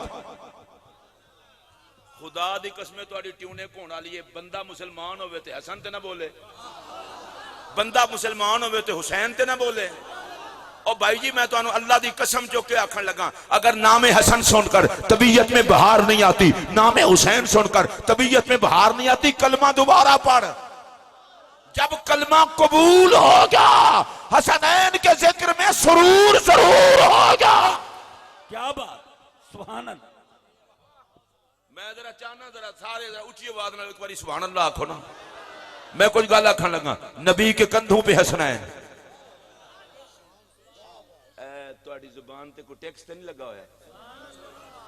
खुदा दी कसम तुहाडी ट्यूने घोण वाली है, बंदा मुसलमान होवे ते हसन ते ना बोले, बंदा मुसलमान होवे ते हुसैन ते ना बोले। और भाई जी मैं तुहानू अल्लाह दी कसम चुक के आखन लगा, अगर नामे हसन सुनकर तबीयत में बहार नहीं आती, नामे हुसैन सुनकर तबीयत में बहार नहीं आती, कलमा दोबारा पढ़। जब कलमा कबूल होगा, हसनैन के जिक्र में सुरूर जरूर होगा। क्या बात, सुभान अल्लाह। मैं जरा चाहना जरा सारे जरा उच्ची आवाज नाल एक बारी सुभान अल्लाह आखो ना। मैं कुछ गल आखन लगा, नबी के कंधों पे हंसना है। तुहाडी जुबान ते कोई टैक्स तो नहीं लगा होया?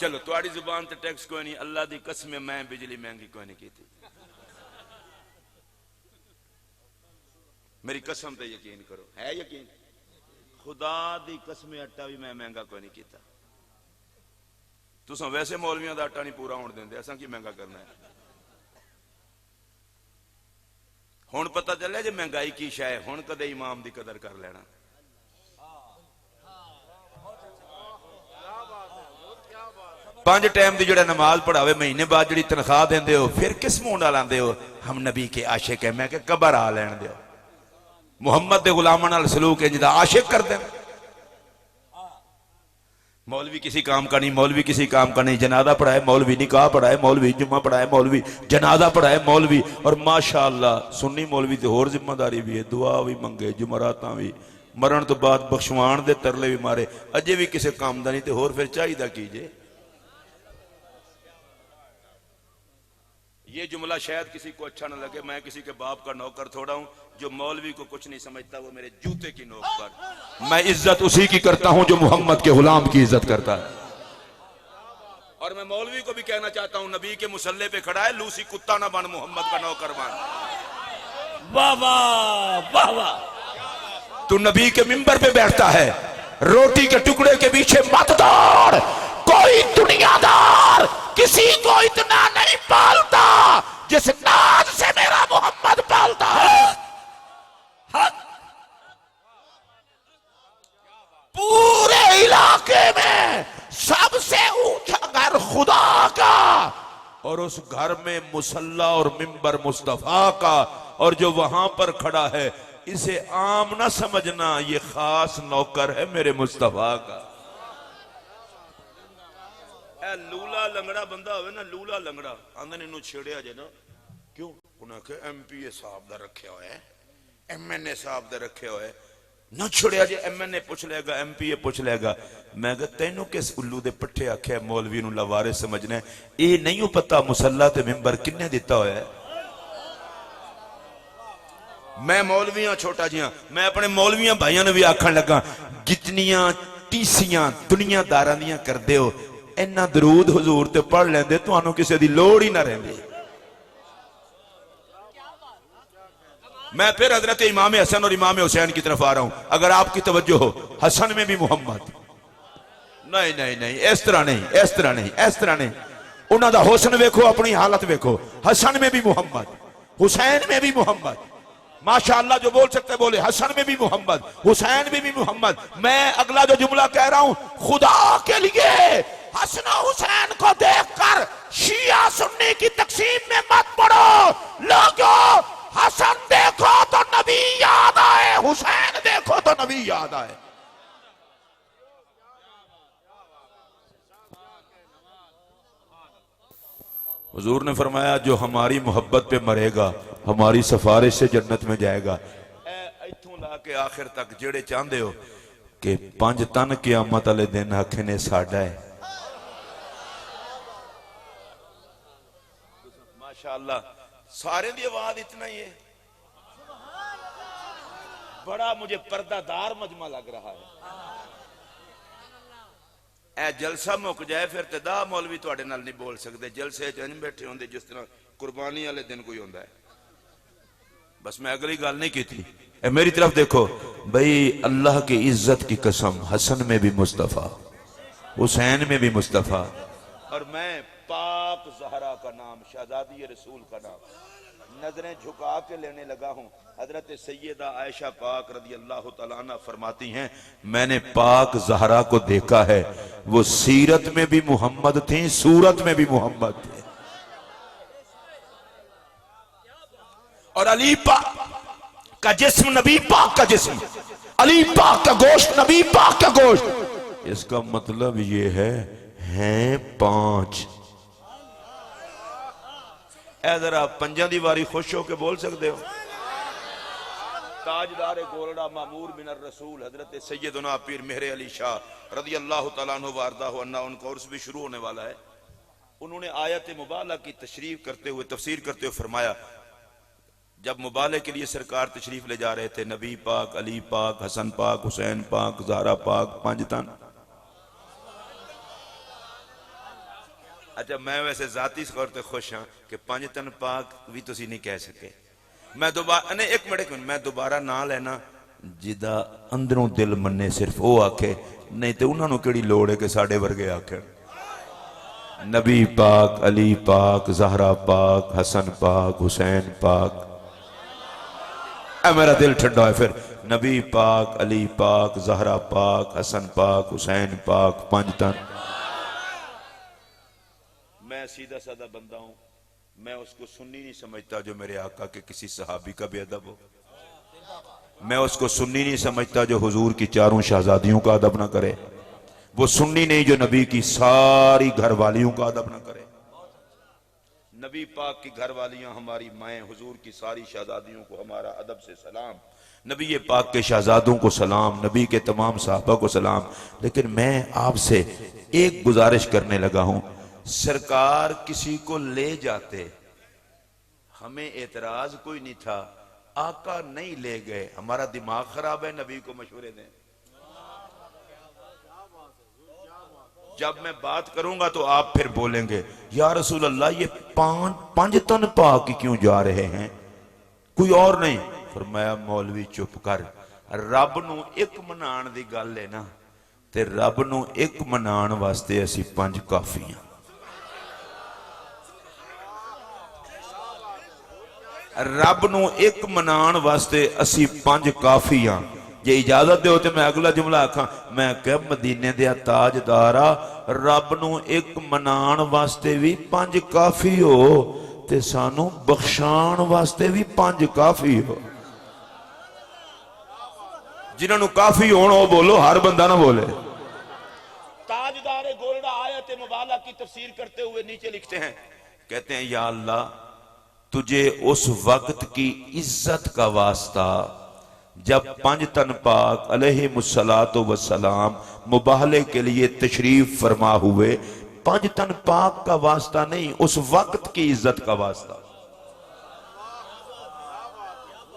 चलो तुहाडी जुबान ते टैक्स कोई नहीं, अल्लाह दी कसम मैं बिजली महंगी कोई नहीं की। मेरी कसम पे यकीन करो, है यकीन? खुदा दी कसम आटा भी मैं महंगा कोई नहीं किया। तुस वैसे मौलवियों का आटा नहीं पूरा होने देंगे, असा की महंगा करना है। हुण पता चलिया जे महंगाई की शै है, हुण कदे इमाम की कदर कर लेना। पांच टाइम की जो नमाज पढ़ावे, महीने बाद जी तनख्वाह देंदे हो, फिर किस मुंह नाल आंदे हो हम नबी के आशिक है। मैं कबर आ लैन दो, मुहम्मद के गुलामां नाल सलूक इंज दा आशिक कर दे। मौलवी किसी काम का नहीं, मौलवी किसी काम का नहीं। जनाजा पढ़ाए मौलवी, निकाह पढ़ाए मौलवी, जुम्मा पढ़ाए मौलवी, जनाजा पढ़ाए मौलवी। और माशाअल्लाह सुन्नी मौलवी तो होर जिम्मेदारी भी है, दुआ भी मंगे, जुमरातां भी, मरण तो बाद बख्शवाण दे तरले भी मारे, अजे भी किसी काम का नहीं तो होर फिर चाहिदा कीजिए। ये जुमला शायद किसी को अच्छा न लगे, मैं किसी के बाप का नौकर थोड़ा हूं। जो मौलवी को कुछ नहीं समझता वो मेरे जूते की नोक पर। मैं इज्जत उसी की करता हूं जो मोहम्मद के गुलाम की इज्जत करता है। और मैं मौलवी को भी कहना चाहता हूं, नबी के मुसल्ले पे खड़ा है, लूसी कुत्ता ना बन, मोहम्मद का नौकर बन। वाह वाह वाह वाह। तू नबी के मिंबर पे बैठता है, रोटी के टुकड़े के पीछे मत दौड़। कोई दुनियादार किसी को इतना नहीं पालता जिस नाज से मेरा मोहम्मद पालता है। पूरे इलाके में सबसे ऊंचा घर खुदा का, और उस घर में मुसल्ला और मिंबर मुस्तफा का, और जो वहां पर खड़ा है इसे आम ना समझना, ये खास नौकर है मेरे मुस्तफा का। लूला लंगड़ा बंदा होवे ना, लूला लंगड़ा आंदे ने इन्हू छेड़िया जे ना, क्यों? उन्हें के MPA साहब दा रखिया होया है, MNA साहब दा रखिया होया है, ना छेड़िया जे MNA पूछ लेगा, MPA पूछ लेगा। मैं कहा तैनू किस उल्लू दे पट्ठे आख्या मौलवी नू लवारे समझना है? ये नहीं पता मुसल्ला ते मिंबर किन्ने दिता होया है? मैं मौलवियां छोटा जिया, मैं अपने मौलवियां भाइयों ने भी आखन लगा, जितनियां टीसियां दुनियादारां दियां करदे हो, इन्ना दरूद हुजूर ते पढ़ लेंदे, तुहानू किसी दी लोड़ ही ना रहिंदी। मैं फिर हजरत इमाम हसन और इमाम हुसैन की तरफ आ रहा हूं। अगर आपकी तवज्जो हो, हसन में भी मोहम्मद नहीं नहीं नहीं, इस तरह नहीं, इस तरह नहीं, इस तरह नहीं। उन्हां दा हुस्न वेखो, अपनी हालत वेखो। हसन में भी मोहम्मद, हुसैन में भी मोहम्मद। माशाअल्लाह जो बोल सकते बोले, हसन में भी मोहम्मद, हुसैन में भी मोहम्मद। मैं अगला जो जुमला कह रहा हूं, खुदा के लिए हसन हुसैन को देखकर शिया सुन्नी की तकसीम में मत पड़ो। लोगों, हसन देखो तो नबी याद आए, हुसैन देखो तो नबी याद आए। हुजूर ने फरमाया, जो हमारी मोहब्बत पे मरेगा हमारी सिफारिश से जन्नत में जाएगा। इथों ला के आखिर तक जेड़े चाहते हो कि 5 तन क़यामत वाले दिन आखे ने साडा है। माशाअल्लाह, सारे दी आवाज इतना ही है। बड़ा मुझे पर्दादार मजमा लग रहा है। ए जलसा मुक जाए फिर ते दा मौलवी तुहाडे नाल नहीं बोल सकते। जलसे च नहीं बैठे होंदे जिस तरह कुर्बानी वाले दिन कोई होंदा है। बस मैं अगली गल नहीं की थी, मेरी तरफ देखो भाई। अल्लाह की इज्जत की कसम, हसन में भी मुस्तफा, हुसैन में भी मुस्तफा, और मैं पाक ज़हरा का नाम, शहजादी रसूल का नाम नजरें झुका के लेने लगा हूं। हजरत सैयदा आयशा पाक रदी अल्लाह तआला अन्हा फरमाती हैं, मैंने पाक ज़हरा को देखा है, वो सीरत में भी मोहम्मद थी, सूरत में भी मोहम्मद थे। और अली पाक का जिस्म नबी पाक का जिस्म, अली पाक का गोश्त नबी पाक का गोश्त। इसका मतलब ये है 5। जरा पंजा दी वारी खुश होके बोल सकते हो। ताजदार गोलड़ा मामूर बिन रसूल हजरत सैयदना पीर मेहर अली शाह रदी अल्लाह तआला अन्हु वारदा हो अन्ना, उनका उर्स भी शुरू होने वाला है। उन्होंने आयत मुबाला की तशरीफ करते हुए, तफसीर करते हुए फरमाया, जब मुबाले के लिए सरकार तशरीफ ले जा रहे थे, नबी पाक, अली पाक, हसन पाक, हुसैन पाक, ज़हरा पाक, पंजतन। अच्छा, मैं वैसे जाती तौर पर खुश हाँ कि पंजतन पाक भी तुसी नहीं कह सके। मैं दोबारा नहीं, एक मिनट मैं दोबारा ना लेना, जिदा अंदरों दिल मन्ने सिर्फ वो आखे, नहीं तो उन्होंने केड़ी लोड़ है कि साडे वर्गे आखे। नबी पाक, अली पाक, ज़हरा पाक, हसन पाक, हुसैन पाक, मेरा दिल ठंडा है। फिर नबी पाक, अली पाक, ज़हरा पाक, हसन पाक, हुसैन पाक, पंजतन। मैं सीधा साधा बंदा हूं, मैं उसको सुन्नी नहीं समझता जो मेरे आका के किसी सहाबी का बेअदब हो। मैं उसको सुन्नी नहीं समझता जो हुजूर की चारों शहजादियों का अदब ना करे। वो सुन्नी नहीं जो नबी की सारी घरवालियों का अदब ना करे। नबी पाक की घरवालियां हमारी माएँ, हुजूर की सारी शहजादियों को हमारा अदब से सलाम, नबी पाक के शहजादों को सलाम, नबी के तमाम साहबा को सलाम। लेकिन मैं आपसे एक गुजारिश करने लगा हूं, सरकार किसी को ले जाते, हमें एतराज कोई नहीं था, आका नहीं ले गए, हमारा दिमाग खराब है, नबी को मशवरे दें। जब मैं बात करूंगा तो आप फिर बोलेंगे, या रसूल अल्लाह ये पंजतन पाक क्यों जा रहे हैं, कोई और नहीं। फरमाया, मौलवी चुप कर, रब नूं एक मनाण दी गल है ना, ते रब नूं एक मनाण वास्ते असी पंज काफी हां। रब नूं एक मनाण वास्ते असी पंज काफी हां। जे इजाजत दो तो मैं अगला जुमला आखा, मैं कह मदीने दे ताजदारा, रब नूं एक मनाण वास्ते भी पंज काफी हो, ते सानू बख्शाण वास्ते भी पंज काफी हो। जिन्होंने काफी होना वो बोलो, हर बंदा ना बोले। ताजदार गोल्डा आयत मुबाला की तफसीर करते हुए नीचे लिखते हैं, कहते हैं, या अल्लाह तुझे उस वक्त की इज्जत का वास्ता जब पंजतन पाक अलैहिमुस्सलातु वस्सलाम मुबाहले के लिए तशरीफ फरमा हुए, पंजतन पाक का वास्ता नहीं, उस वक्त की इज्जत का वास्ता।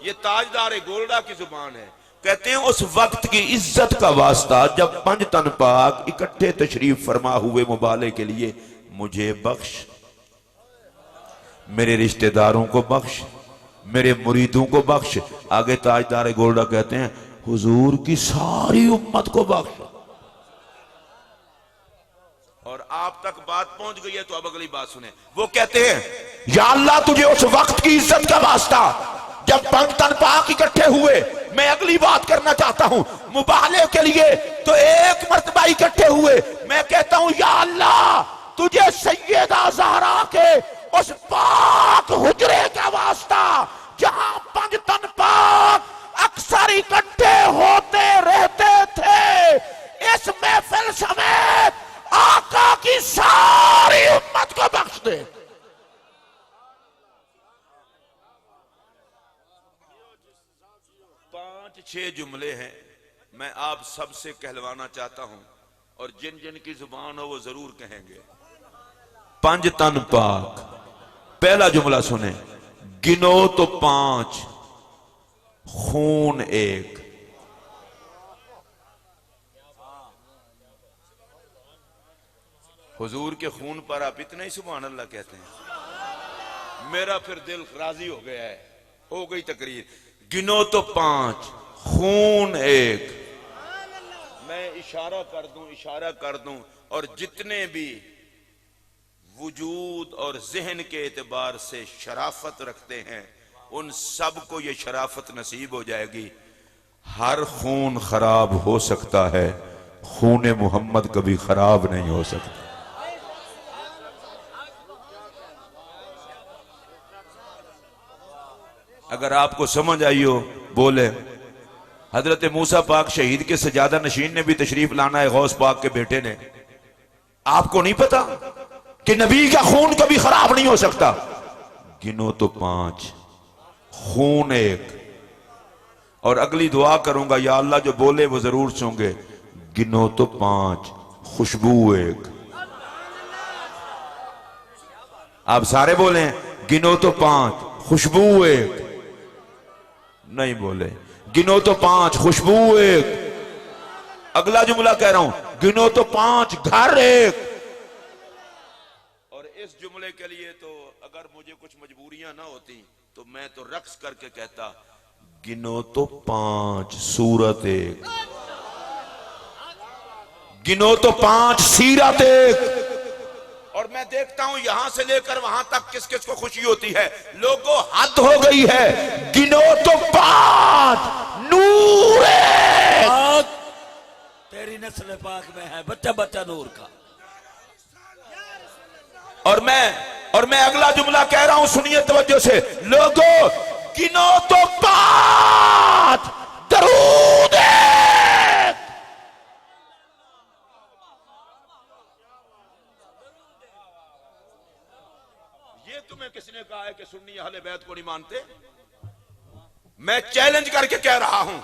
ये ताजदार गोल्डा की जुबान है। कहते हैं उस वक्त की इज्जत का वास्ता जब पंजतन पाक इकट्ठे तशरीफ फरमा हुए मुबाहले के लिए, मुझे बख्श, मेरे रिश्तेदारों को बख्श, मेरे मुरीदों को बख्श। आगे ताजदार गोल्डा कहते हैं, हुजूर की सारी उम्मत को बख्श। और आप तक बात पहुंच गई है तो अब अगली बात सुने। वो कहते हैं, या अल्लाह तुझे उस वक्त की इज्जत का वास्ता जब पंजतन पाक इकट्ठे हुए, मैं अगली बात करना चाहता हूं, मुबाहले के लिए तो एक मर्तबा इकट्ठे हुए, मैं कहता हूं या अल्लाह तुझे सैयदा ज़हरा के उस पाक हुजरे का वास्ता जहां पंजतन पाक अक्सर इकट्ठे होते रहते थे, इस महफिल समेत आका की सारी उम्मत को बख्श दे। पांच छह जुमले हैं, मैं आप सबसे कहलवाना चाहता हूं, और जिन जिन की जुबान हो वो जरूर कहेंगे। पंजतन पाक, पहला जुमला सुने, गिनो तो पांच, खून एक। हुजूर के खून पर आप इतना ही सुभान अल्लाह कहते हैं, मेरा फिर दिल राजी हो गया है, हो गई तकरीर। गिनो तो पांच, खून एक। मैं इशारा कर दूं, और जितने भी वजूद और जहन के एतबार से शराफत रखते हैं, उन सब को ये शराफत नसीब हो जाएगी। हर खून खराब हो सकता है, खून मोहम्मद कभी खराब नहीं हो सकता। अगर आपको समझ आई हो बोले। हजरत मूसा पाक शहीद के सजादा नशीन ने भी तशरीफ लाना है, गौस पाक के बेटे ने। आपको नहीं पता कि नबी का खून कभी खराब नहीं हो सकता? गिनो तो पांच, खून एक। और अगली दुआ करूंगा, या अल्लाह जो बोले वो जरूर सुनोगे। गिनो तो पांच, खुशबू एक। आप सारे बोले गिनो तो 5, खुशबू 1। नहीं बोले गिनो तो 5, खुशबू 1। अगला जुमला कह रहा हूं, गिनो तो 5, घर 1। और इस जुमले के लिए तो अगर मुझे कुछ मजबूरियां ना होती तो मैं तो रक्स करके कहता, गिनो तो 5, सूरत 1। गिनो तो 5, सीरत 1। और मैं देखता हूं यहां से लेकर वहां तक किस किस को खुशी होती है। लोगों हद हो गई है, गिनो तो 5, नूर 1। तेरी नस्ल पाक में है बच्चा बच्चा नूर का। और मैं अगला जुमला कह रहा हूं, सुनिए तवज्जो से। लोगों गिनो तो 5, दरूद 1। ये तुम्हें किसने कहा है कि सुन्नी अहले बैत को नहीं मानते? मैं चैलेंज करके कह रहा हूं,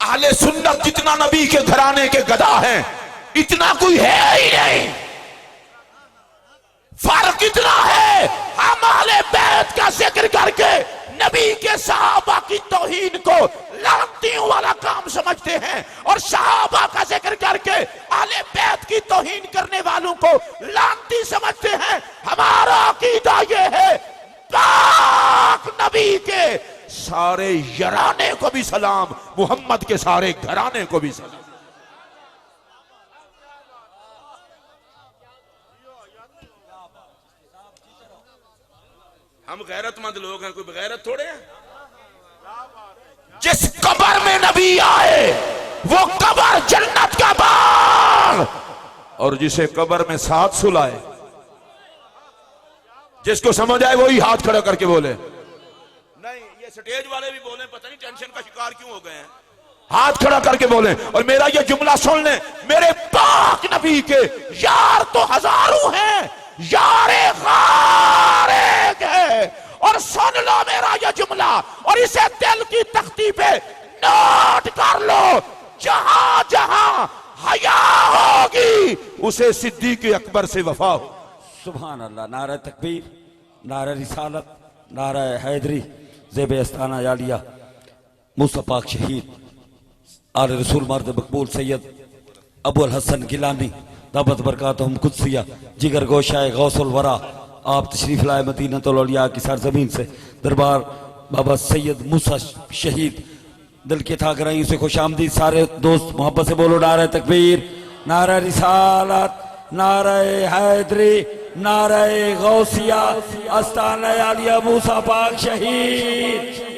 अहले सुन्नत जितना नबी के घराने के गदा हैं, इतना कोई है ही नहीं। फर्क इतना है, हम अहले बैत का जिक्र करके नबी के सहाबा की तौहीन को लानतियों वाला काम समझते हैं, और सहाबा का जिक्र करके अहले बैत की तौहीन करने वालों को लानती समझते हैं। हमारा अकीदा ये है, पाक नबी के सारे यराने को भी सलाम, मोहम्मद के सारे घराने को भी सलाम। हम गैरतमंद लोग हैं, कोई बगैरत थोड़े हैं। जिस कब्र में नबी आए वो कब्र जन्नत का बाग, और जिसे कब्र में साथ सुलाए, जिसको समझ आए वही हाथ खड़ा करके बोले। नहीं, ये स्टेज वाले भी बोले, पता नहीं टेंशन का शिकार क्यों हो गए हैं। हाथ खड़ा करके बोले और मेरा ये जुमला सुन ले, मेरे पाक नबी के यार तो हजारों हैं, यारे खारिक है। और सुन लो मेरा ये जुमला, और इसे दिल की तख्ती पे नोट कर लो, जहां जहां हया होगी उसे सिद्दीक अकबर से वफा हो। सुभान अल्लाह। नारा तकबीर, नारा रिसालत, नारा हैदरी, ज़ेब अस्ताना यालिया, मूसा पाक शहीद, आले रसूल मर्द मकबूल सैयद अबुल हसन गिलानी दावत बरकातहुम कुदसिया, जिगर गोशाए गौसुल वरा, आप तशरीफ लाए मदीनतुल औलिया की सरजमीन से। दरबार बाबा सैयद मूसा शहीद, दिल के था कराई उसे खुश आमदीद। सारे दोस्त मोहब्बत से बोलो नारा तकबीर, नारा रिसालत, नारा हैदरी, नारा गौसिया, अस्ताना आलिया मूसा पाक शहीद।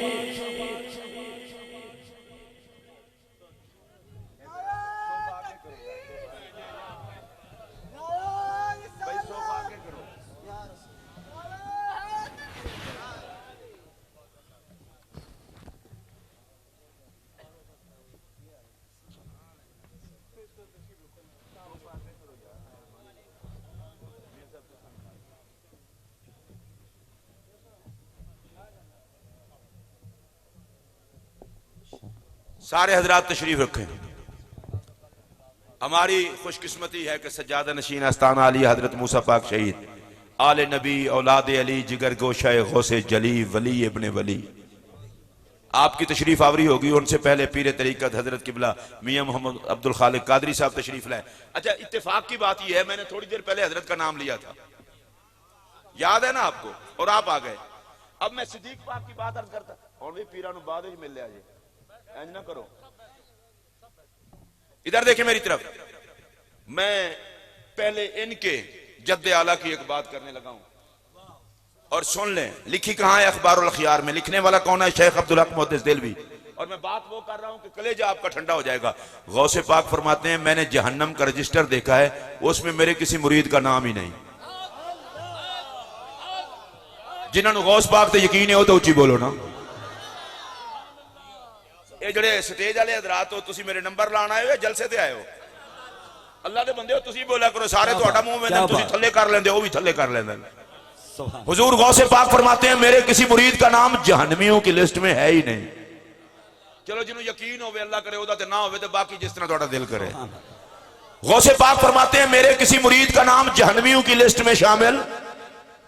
सारे हजरात तशरीफ रखें। हमारी खुशकिस्मती है कि सज्जादा नशीन आस्ताना अली हजरत मूसा पाक शहीद, आले नबी, औलाद अली, जिगर गोशाए गौसे जली, वली इब्ने वली, आपकी तशरीफ आवरी होगी। उनसे पहले पीर तरीकत हजरत किबला मियां मोहम्मद अब्दुल खालिक कादरी साहब तशरीफ लाए। अच्छा, इत्तेफाक की बात यह है, मैंने थोड़ी देर पहले हजरत का नाम लिया था, याद है ना आपको, और आप आ गए। अब मैं सिद्दीक पाक की बात अर्ज करता और भी पीरा बाद मिल लिया जी, इंज ना करो। इधर देखें मेरी तरफ, मैं पहले इनके जद्दे आला की एक बात करने लगा हूं, और सुन लें, लिखी कहां है अखबारुल अखयार में, लिखने वाला कौन है? शेख अब्दुल हक मुहद्दिस देलवी। और मैं बात वो कर रहा हूं कि कलेजा आपका ठंडा हो जाएगा। गौसे पाक फरमाते हैं, मैंने जहन्नम का रजिस्टर देखा है, उसमें मेरे किसी मुरीद का नाम ही नहीं। जिन्होंने गौस पाक से यकीन है वो तो उची बोलो ना। ये जड़े स्टेज वाले हजरात हो, तुसी मेरे नंबर लाना आए हो, जलसे ते आए हो? अल्लाह दे बंदे हो, तुसी बोला करो, सारे तो मुंह में तुसी थल्ले कर लेंदे, वो भी थल्ले कर लेंदे। हुजूर गौसे पाक फरमाते हैं, मेरे किसी मुरीद का नाम जहन्नमियों की लिस्ट में है ही नहीं। चलो जिन्हों यकीन होवे अल्लाह करे ओदा ते ना होवे ते बाकी जिस तरह तुहाडा दिल करे। गौसे पाक फरमाते हैं, मेरे किसी मुरीद का नाम जहन्नमियों की लिस्ट में शामिल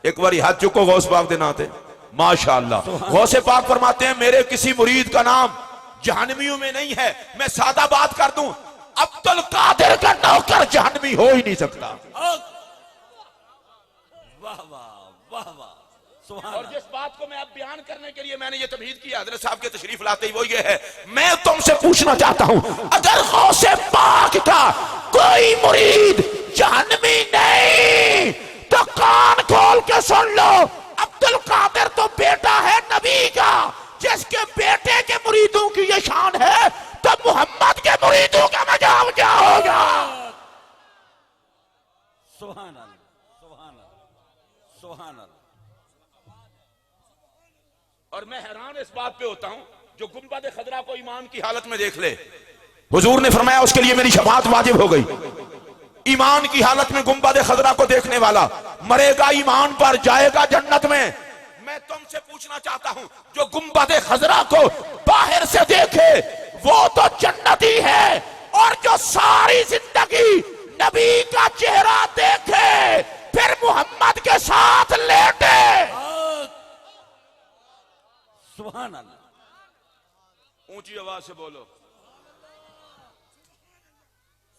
एक बार हाथ चुको गौस पाक दे नाते माशाअल्लाह। गौसे पाक फरमाते हैं मेरे किसी मुरीद का नाम जहन्नमियों में नहीं है। मैं सादा बात कर दूं, अब्दुल कादिर का नौकर जहन्नमी हो ही नहीं सकता। वाह वाह वाह वाह, सुभान और जिस बात को मैं अब बयान करने के लिए मैंने ये तमहीद किया हजरत साहब के तशरीफ लाते ही वो ये है, मैं तुमसे पूछना चाहता हूं अगर गौसे पाक का कोई मुरीद जहन्नमी नहीं तो कान खोल के सुन लो, अब्दुल कादिर तो बेटा है नबी का, जिसके बेटे के मुरीदों की ये शान है, तो मोहम्मद के मुरीदों का मजाक क्या होगा। सुभान अल्लाह, सुभान अल्लाह, सुभान अल्लाह। और मैं हैरान इस बात पे होता हूं जो गुंबद खदरा को ईमान की हालत में देख ले। हुजूर ने फरमाया उसके लिए मेरी शफाअत वाजिब हो गई। ईमान की हालत में गुंबद खदरा को देखने वाला मरेगा ईमान पर, जाएगा जन्नत में। मैं तुमसे पूछना चाहता हूं जो गुंबद खजरा को बाहर से देखे वो तो जन्नती है, और जो सारी जिंदगी नबी का चेहरा देखे फिर मोहम्मद के साथ लेटे। सुभान अल्लाह। ऊंची आवाज से बोलो।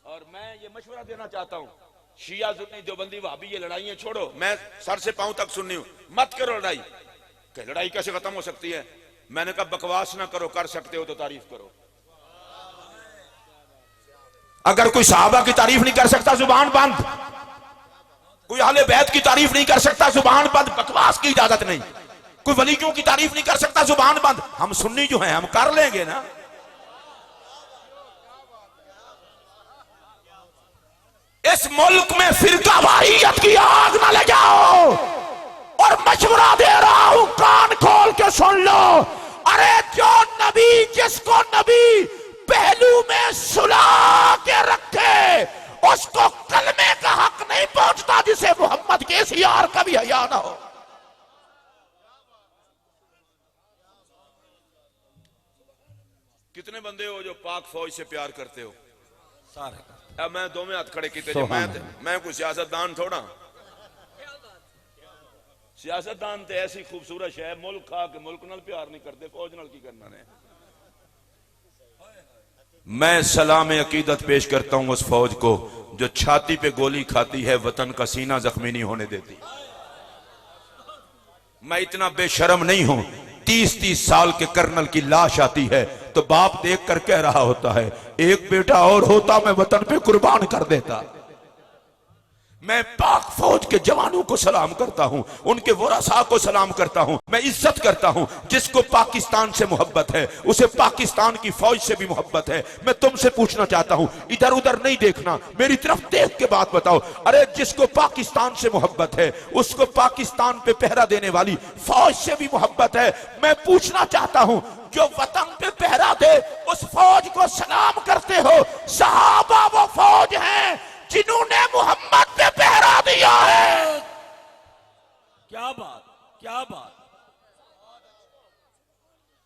और मैं ये मशवरा देना चाहता हूं, शिया सुन्नी देवबंदी वहाबी ये लड़ाइयां छोड़ो, मैं सर से पांव तक सुन्नी हूं, मत करो लड़ाई। कि लड़ाई कैसे खत्म हो सकती है? मैंने कहा बकवास ना करो, कर सकते हो तो तारीफ करो। अगर कोई सहाबा की तारीफ नहीं कर सकता जुबान बंद, कोई अहले बैत की तारीफ नहीं कर सकता जुबान बंद, बकवास की इजाजत नहीं। कोई वलीयों की तारीफ नहीं कर सकता जुबान बंद। हम सुन्नी जो हैं हम कर लेंगे ना। इस मुल्क में फिरका वाहियत की आग न लगाओ, और मशवरा दे रहा हूं कान खोल के सुन लो। अरे जो नबी, जिसको नबी पहलू में सुला के रखे उसको कलमे का हक नहीं पहुंचता, जिसे मोहम्मद के इस यार का भी हया ना हो। कितने बंदे हो जो पाक फौज से प्यार करते हो? सारे अब मैं दो में हाथ खड़े किते जो मैं कोई सियासतदान थोड़ा। सियासतदान तो ऐसी खूबसूरत है, मुल्क खा के मुल्क नाल प्यार नहीं करते, फौज नाल की करना ने। मैं सलाम अकीदत पेश करता हूं उस फौज को जो छाती पे गोली खाती है, वतन का सीना जख्मी नहीं होने देती। मैं इतना बेशर्म नहीं हूं, 30-30 साल के कर्नल की लाश आती है तो बाप देख कर कह रहा होता है एक बेटा और होता मैं वतन पे कुर्बान कर देता। मैं पाक फौज के जवानों को सलाम करता हूं, उनके वरसा को सलाम करता हूं, मैं इज्जत करता हूं। जिसको पाकिस्तान से मोहब्बत है उसे पाकिस्तान की फौज से भी मोहब्बत है। मैं तुमसे पूछना चाहता हूं, इधर उधर नहीं देखना, मेरी तरफ देख के बात बताओ। अरे जिसको पाकिस्तान से मोहब्बत है उसको पाकिस्तान पे पहरा देने वाली फौज से भी मोहब्बत है। मैं पूछना चाहता हूं जो वतन पे पहरा दे उस फौज को सलाम करते हो। सहाबा वो फौज है जिन्होंने मोहम्मद पे पहरा दिया है। क्या बात, क्या बात।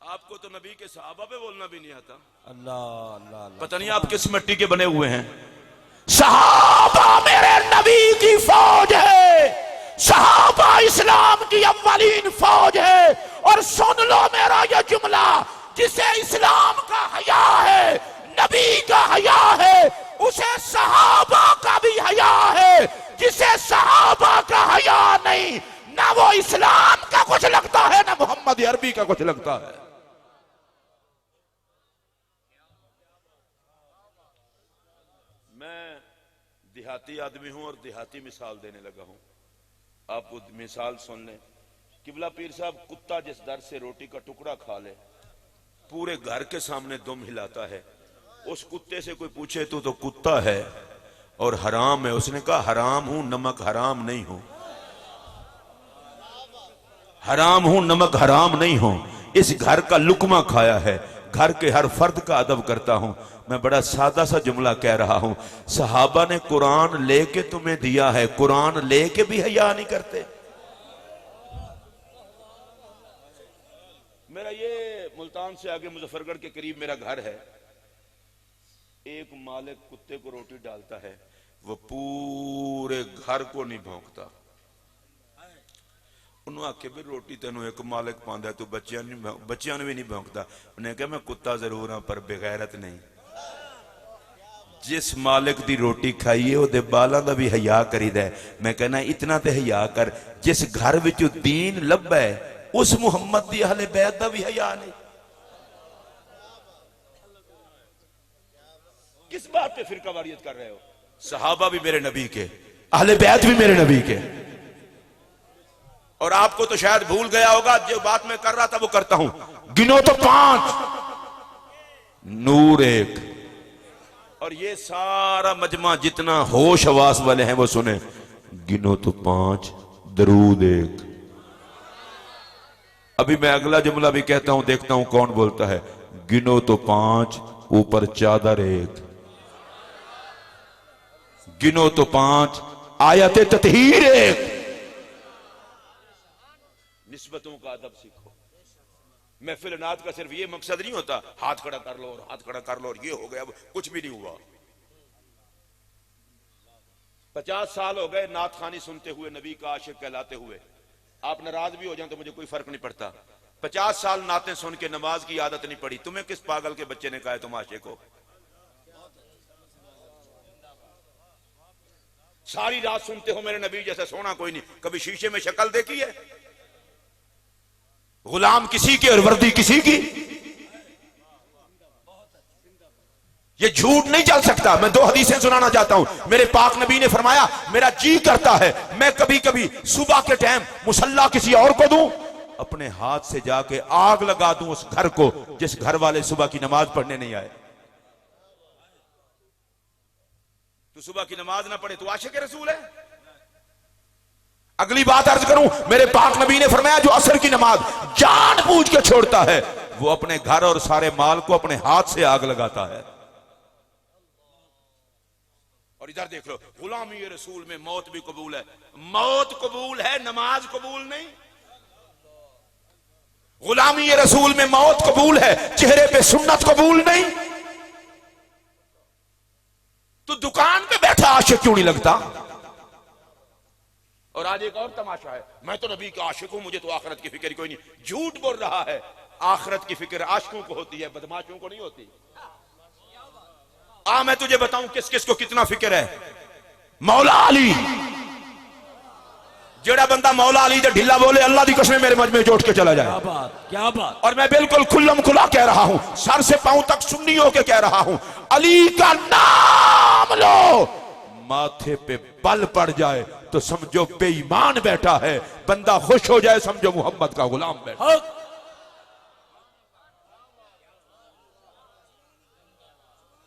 आपको तो नबी के सहाबा पे बोलना भी नहीं आता। अल्लाह अल्लाह अल्लाह। पता नहीं आप किस मिट्टी के बने हुए हैं। सहाबा मेरे नबी की फौज है, सहाबा इस्लाम की अव्वलीन फौज है। और सुन लो मेरा ये जुमला, जिसे इस्लाम का हया है, नबी का हया है, उसे सहाबा का भी हया है। जिसे सहाबा का हया नहीं, ना वो इस्लाम का कुछ लगता है ना मोहम्मद अरबी का कुछ लगता है। मैं देहाती आदमी हूं और देहाती मिसाल देने लगा हूं। आप मिसाल सुन लें। किबला पीर साहब, कुत्ता जिस दर से रोटी का टुकड़ा खा ले पूरे घर के सामने दुम हिलाता है, उस कुत्ते से कोई पूछे तू तो कुत्ता है और हराम है, उसने कहा हराम हूं नमक हराम नहीं हूं, हराम हूं नमक हराम नहीं हूं। इस घर का लुकमा खाया है, घर के हर फर्द का अदब करता हूं। मैं बड़ा सादा सा जुमला कह रहा हूं, सहाबा ने कुरान लेके तुम्हें दिया है, कुरान लेके भी हया नहीं करते। मेरा ये मुल्तान से आगे मुजफ्फरगढ़ के करीब मेरा घर है। एक मालिक कुत्ते को रोटी डालता है, वो पूरे घर को नहीं भौंकता, ਉਹਨੂੰ ਆਖੇ ਵੀ ਰੋਟੀ ਤੈਨੂੰ ਇੱਕ ਮਾਲਕ ਪਾਉਂਦਾ, ਤੂੰ ਬੱਚਿਆਂ ਨੂੰ ਵੀ ਨਹੀਂ ਭੌਂਕਦਾ। ਉਹਨੇ ਕਿਹਾ ਮੈਂ ਕੁੱਤਾ ਜ਼ਰੂਰ ਹਾਂ ਪਰ ਬੇਗੈਰਤ ਨਹੀਂ। जिस मालिक दी रोटी खाइए ਉਹਦੇ ਬਾਲਾਂ ਦਾ ਵੀ ਹਯਾ ਕਰੀਦਾ। मैं कहना इतना ते हया कर, जिस घर विचों दीन लभा है उस मुहम्मद दी अहले बैत दा भी हया नहीं। किस बात पे फिरका वारियत कर रहे हो? सहाबा भी मेरे नबी के, अहले बैत भी मेरे नबी के। और आपको तो शायद भूल गया होगा, जो बात मैं कर रहा था वो करता हूं। गिनो तो 5, नूर 1, और ये सारा मजमा जितना होश हवास वाले हैं वो सुने। गिनो तो 5, दरूद 1। अभी मैं अगला जुमला भी कहता हूं, देखता हूं कौन बोलता है। गिनो तो 5, ऊपर चादर 1। गिनो तो 5, आयत ततहीर 1। निस्बतों का अदब सीखो। महफिल नात का सिर्फ ये मकसद नहीं होता हाथ खड़ा कर लो और हाथ खड़ा कर लो और ये हो गया, कुछ भी नहीं हुआ। 50 साल हो गए नात खानी सुनते हुए, नबी का आशिक कहलाते हुए। आप नाराज भी हो जाए तो मुझे कोई फर्क नहीं पड़ता। 50 साल नातें सुन के नमाज की आदत नहीं पड़ी। तुम्हें किस पागल के बच्चे ने कहा है तुम आशिक हो? सारी रात सुनते हो मेरे नबी जैसा सोना कोई नहीं। कभी शीशे में शक्ल देखी है? गुलाम किसी की और वर्दी किसी की। ये झूठ नहीं चल सकता। मैं 2 हदीसें सुनाना चाहता हूं। मेरे पाक नबी ने फरमाया, मेरा जी करता है मैं कभी कभी सुबह के टाइम मुसल्ला किसी और को दूं, अपने हाथ से जाके आग लगा दूं उस घर को जिस घर वाले सुबह की नमाज पढ़ने नहीं आए। तू सुबह की नमाज ना पढ़े तो आशिक रसूल है? अगली बात अर्ज करूं, मेरे पाक नबी ने फरमाया जो असर की नमाज जानबूझ के छोड़ता है वो अपने घर और सारे माल को अपने हाथ से आग लगाता है। और इधर देख लो, गुलामी रसूल में मौत भी कबूल है। मौत कबूल है, नमाज कबूल नहीं। गुलामी रसूल में मौत कबूल है, चेहरे पे सुन्नत कबूल नहीं। तो दुकान पे बैठा आशिक क्यों नहीं लगता? और आज एक और तमाशा है, मैं तो नबी का आशिक हूं, मुझे तो आखिरत की फिक्र कोई नहीं। झूठ बोल रहा है। आखिरत की फिक्र आशिकों को होती है, बदमाशों को नहीं होती। मैं तुझे बताऊं किस किस को कितना फिक्र है। मौला अली, जेड़ा बंदा मौला अली दे ढिला बोले अल्लाह दी कसम मेरे मजमे जोड़ के चला जाए। क्या बात, क्या बात। और मैं बिल्कुल खुल्लम खुला कह रहा हूं, सर से पांव तक सुन्नी होके कह रहा हूं, अली का नाम लो माथे पे बल पड़ जाए तो समझो बेईमान बैठा है, बंदा खुश हो जाए समझो मोहम्मद का गुलाम बैठा।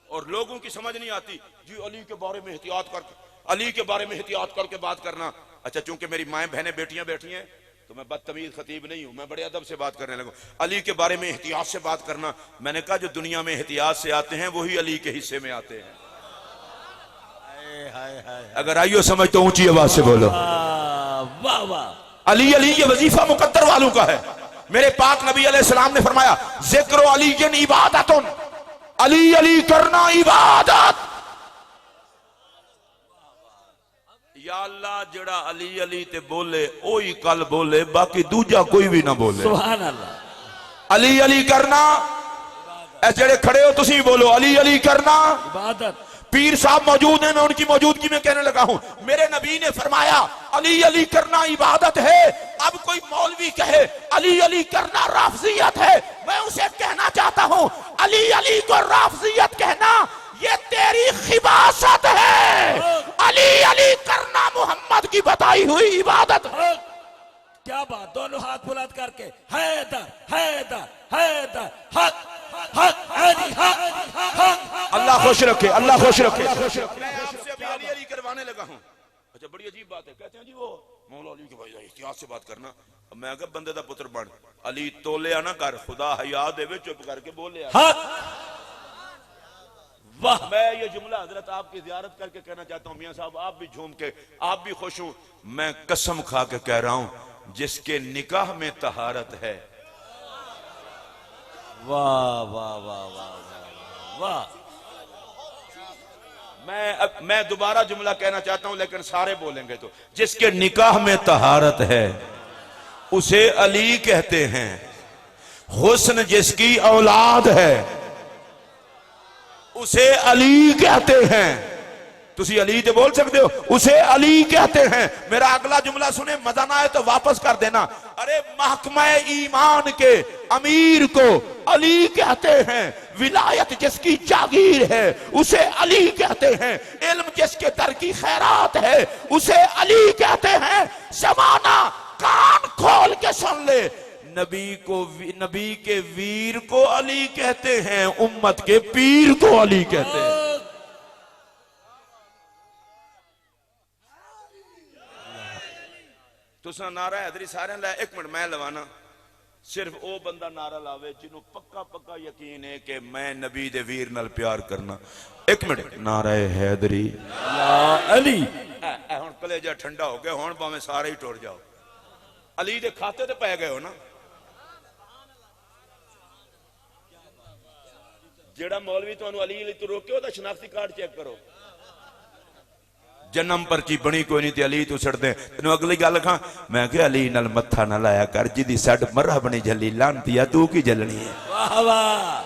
और लोगों की समझ नहीं आती जी अली के बारे में एहतियात करके, अली के बारे में एहतियात करके बात करना। अच्छा, चूंकि मेरी माएं बहनें बेटियां बैठी हैं तो मैं बदतमीज खतीब नहीं हूं, मैं बड़े अदब से बात करने लगूं। अली के बारे में एहतियात से बात करना, मैंने कहा जो दुनिया में एहतियात से आते हैं वही अली के हिस्से में आते हैं। अगर आइयो समझ तो ऊंची आवाज से बोलो वाह वाह। अली अली ये वजीफा मुकद्दर वालों का है। मेरे पाक नबी अलैहिस्सलाम ने फरमाया जिक्र अली जिन इबादतुन, अली अली करना इबादत। या अल्लाह जेड़ा अली अली ते बोले ओ ही कल बोले, बाकी दूजा कोई भी ना बोले। सुभान अल्लाह। अली अली करना, ऐ जेड़े खड़े हो तुसी बोलो अली अली करना इबादत। पीर साहब मौजूद हैं, मैं उनकी मौजूदगी में कहने लगा हूं, मेरे नबी ने फरमाया अली अली करना इबादत है। अब कोई मौलवी कहे अली अली करना राफजियत है, मैं उसे कहना चाहता हूं अली अली को राफजियत कहना ये तेरी खिबासत है। अली अली करना मोहम्मद की बताई हुई इबादत है। क्या बात। दोनों हाथ बुलंद करके हैदर हैदर हैदर हक हक हैदर हक हक। अल्लाह खुश रखे, अल्लाह खुश रखे। मैं आपसे अभी अली अली करवाने लगा हूं। अच्छा, बड़ी अजीब बात है, कहते हैं जी वो मौला अली के भाई इतिहास से बात करना। अब मैं अगर बंदे दा पुत्र बन अली तोलिया ना कर, खुदा हया देवे चुप करके बोले हक। वाह। मैं ये जुमला हजरत आपकी जियारत करके कहना चाहता हूं, मियां साहब आप भी झूम के, आप भी खुश हूं। मैं कसम खा के कह रहा हूं जिसके निकाह में तहारत है। वाह वाह वाह वाह वाह। मैं दोबारा जुमला कहना चाहता हूं लेकिन सारे बोलेंगे तो, जिसके निकाह में तहारत है उसे अली कहते हैं। हुस्न जिसकी औलाद है उसे अली कहते हैं। तुसी अली तो बोल सकते हो, उसे अली कहते हैं। मेरा अगला जुमला सुने, मजा ना आए तो वापस कर देना। अरे महकमा ईमान के अमीर को अली कहते हैं। विलायत जिसकी जागीर है उसे अली कहते हैं। इल्म जिसके दर की खैरात है उसे अली कहते हैं। जमाना कान खोल के सुन ले, नबी के वीर को अली कहते हैं, उम्मत के पीर को अली कहते हैं। तुसा नारा हैदरी सारे ला, एक मिनट मैं लवाना। सिर्फ वो बंदा नारा लावे जिन्हों पक्का पक्का यकीन है कि मैं नबी दे वीर नाल प्यार करना। एक मिनट, नारा हैदरी अली। हुण कलेजा ठंडा हो गया, हुण भावें सारे ही टुर जाओ। अली दे खाते ते पै गए हो ना। जेड़ा मौलवी तुहानू अली अली तो रोके ओदा शनाख्ती कार्ड चेक करो। जन्म पर्ची बनी कोई नहीं ते अली तू छड़दे। तेन अगली गल कहां, मैं कि अली नाल मत्था ना लाया कर, जिदी सड मर्रा बनी जली लानतिया तू की जलनी है। वाह वाह।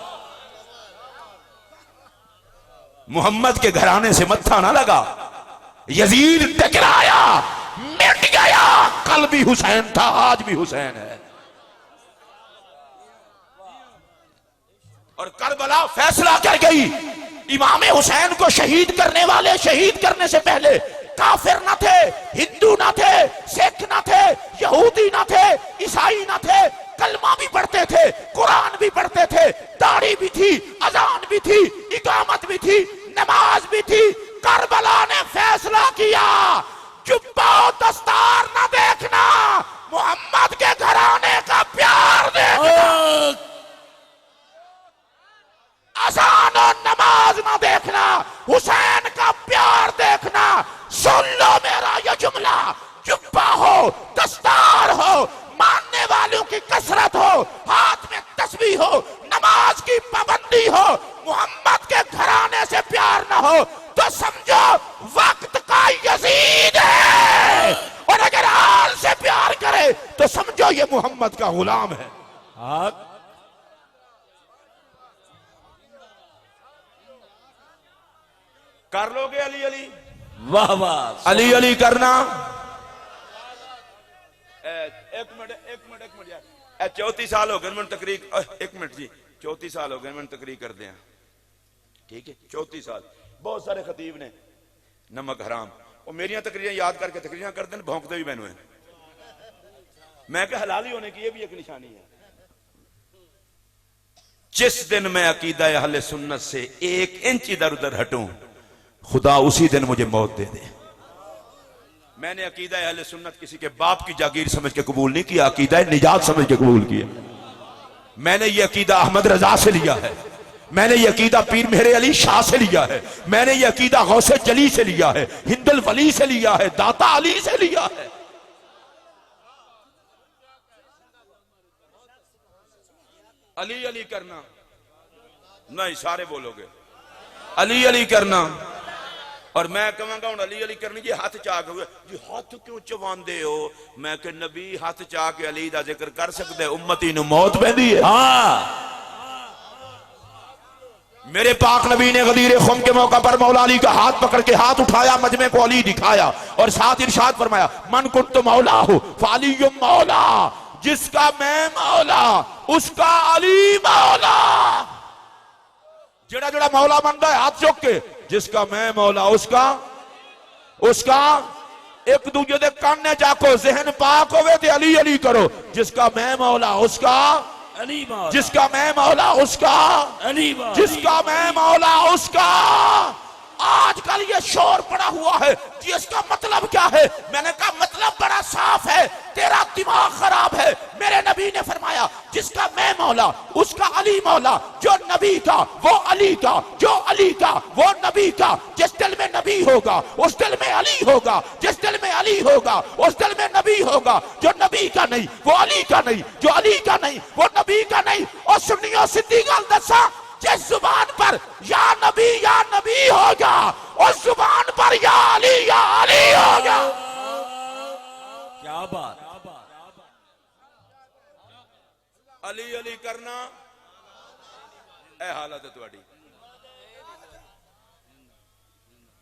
मोहम्मद के घराने से मत्था ना लगा। यजीद टकराया, मिट गया। कल भी हुसैन था, आज भी हुसैन है। और करबला फैसला कर गई। इमाम हुसैन को शहीद करने वाले शहीद करने से पहले काफिर न थे, हिंदू न थे, सिख न थे, यहूदी न थे, ईसाई न थे। कलमा भी पढ़ते थे, कुरान भी पढ़ते थे, दाढ़ी भी थी, अजान भी थी, इकामत भी थी, नमाज भी थी। करबला ने फैसला किया, जुब्बा दस्तार न देखना, मोहम्मद के घराने का प्यार देखना। अज़ान और नमाज ना देखना, हुसैन का प्यार देखना। सुन लो मेरा ये जुमला, जुब्बा हो, दस्तार हो, मानने वालों की कसरत हो, हाथ में तस्बीह हो, नमाज की पाबंदी हो, मोहम्मद के घराने से प्यार ना हो तो समझो वक्त का यजीद है। और अगर हाल से प्यार करे तो समझो ये मोहम्मद का गुलाम है। कर लोगे अली अली? वाह वाह। अली अली करना। एक मिनट यार, 34 साल हो गए मैंने तकरीर। एक मिनट जी, 34 साल हो गए मैंने तकरीर कर दिया, ठीक है। 34 साल। बहुत सारे खतीब ने नमक हराम और मेरिया तकरीरें याद करके तकरीरें करते हैं, भौंकते भी मैनू है। मैं क्या हलाली होने की ये भी एक निशानी है। जिस दिन मैं अकीदा अहले सुन्नत से 1 इंच इधर उधर हटूं, खुदा उसी दिन मुझे मौत दे दे। मैंने अकीदा अहले सुन्नत किसी के बाप की जागीर समझ के कबूल नहीं किया, अकीदा निजात समझ के कबूल किया। मैंने ये अकीदा अहमद रजा से लिया है, मैंने ये अकीदा पीर मेहरे अली शाह से लिया है, मैंने ये अकीदा गौसे जली से लिया है, हिंदुल वली से लिया है, दाता अली से लिया है। अली अली करना नहीं, सारे बोलोगे अली अली करना। और मैं कहूंगा हूं अली अली करनी जी, हाथ चा के जी हाथ क्यों चवांदे हो? मैं कि नबी हाथ चा के अली दा जिक्र कर सकते, उम्मती नूं मौत पैंदी है। मेरे पाक नबी ने गदीर खुम के मौका पर मौला अली का हाथ पकड़ के हाथ उठाया, मजमे को अली दिखाया और साथ इरशाद फरमाया, मन कुंत मौला हो फालियुम मौला, जिसका मैं मौला उसका अली मौला। जेड़ा जेड़ा मौला बनता है हाथ चुक के, जिसका मैं मौला उसका एक दूजे दे काने जाको, जहन पाक होवे ते अली अली करो। जिसका मैं मौला उसका अली मौला, जिसका मैं मौला उसका अली मौला, जिसका मैं मौला उसका। आजकल ये शोर पड़ा हुआ है कि इसका मतलब क्या है? मैंने कहा मतलब बड़ा साफ है, तेरा दिमाग खराब है। मेरे नबी ने फरमाया, जिसका मैं मौला उसका अली मौला। जो नबी का वो अली का, जो अली का वो नबी का। जिस दिल में नबी होगा उस दिल में अली होगा, जिस दिल में अली होगा उस दिल में नबी होगा। जो नबी का नहीं वो अली का नहीं, जो अली का नहीं वो नबी का नहीं। और सुनियो सिद्धी गल दसा, जिस जुबान पर या नबी होगा उस जुबान पर या अली होगा। क्या बात। अली अली करना यह हालत है तुहाडी।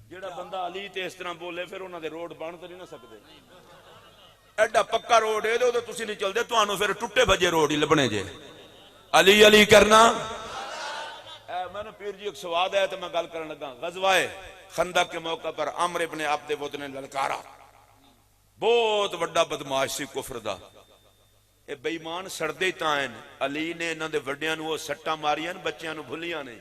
जेड़ा बंदा अली ते इस तरह बोले फिर उन्होंने रोड बन तो नहीं ना सकते। एडा पक्का रोड है तो तुसी नहीं चलते, तुहानू फिर टुटे भजे रोड ही लभने जे। अली अली करना मैंने पीर जी एक सवाद है तो मैं गल करने लगा। गजवाए खंदक के मौके पर अमर इब्ने अब्द वुद ने ललकारा, बहुत बड़ा बदमाश सी कुफर दा, ये बेईमान सड़दे तां हैं। अली ने इन्हां दे वड्डियां नूं वो सट्टां मारियां ने, बच्चियां नूं भुलियां नहीं।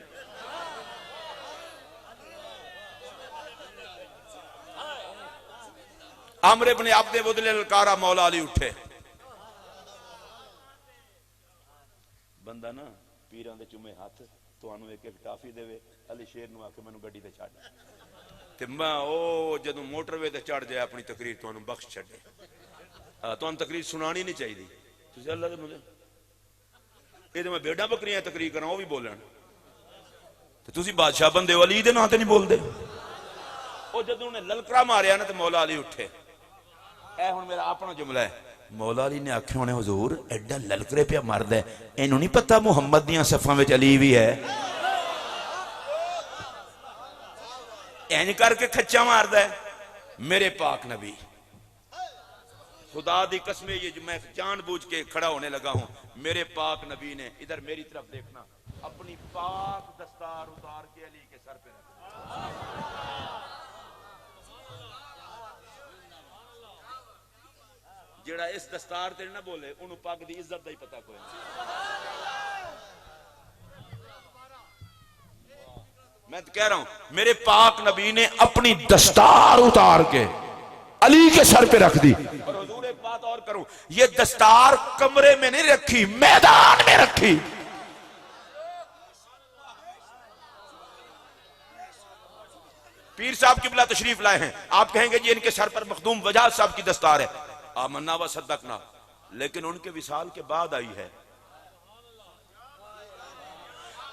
अमर इब्ने अब्द वुद ने ललकारा, मौला अली उठे। बंदा ना पीरां दे चुमे हाथ तुहानू एक एक टाफी देवे, अली शेर नूं आके मैनू गड्डी ते छड्ड, ते मैं ओ जदों मोटरवे ते चढ़ जाए अपनी तकरीर तुहानू बख्श छड्डे। तुहानू तकरीर सुनानी नहीं चाहिए। तुसीं अल्लाह दे मुझे ये तो मैं भेड़ां बकरियां तकरीर करा, वो भी बोलन ते तुसीं बादशाह बंदे हो, अली दे नां ते नहीं बोलदे। ओ जदों उन्हें ललकरा मारिया ना तो मौला अली उठे। ए हुण मेरा अपना जुमला है। मौला अली ने आखे होने, हुजूर एडा ललकरे पिया मरदा है, इनू नहीं पता मुहम्मद दियां सफां विच अली भी है। इंज करके खच्चा मारदा है मेरे पाक नबी। खुदा दी कसम, ये जो मैं जानबूझ के खड़ा होने लगा हूं, मेरे पाक नबी ने इधर मेरी तरफ देखना, अपनी पाक दस्तार उतार के अली के सर पे रखा। जेड़ा इस दस्तार ते ना बोले उन्होंने पग की इज्जत का ही पता कोई नहीं। मैं तो कह रहा हूं मेरे पाक नबी ने अपनी दस्तार उतार के अली के सर पे रख दी। और हुजूर एक बात और करूं, ये दस्तार कमरे में नहीं रखी, मैदान में रखी। पीर साहब किबला तशरीफ लाए हैं, आप कहेंगे जी इनके सर पर मखदूम वजाद साहब की दस्तार है, आमन्ना व सद्दकना, लेकिन उनके विसाल के बाद आई है।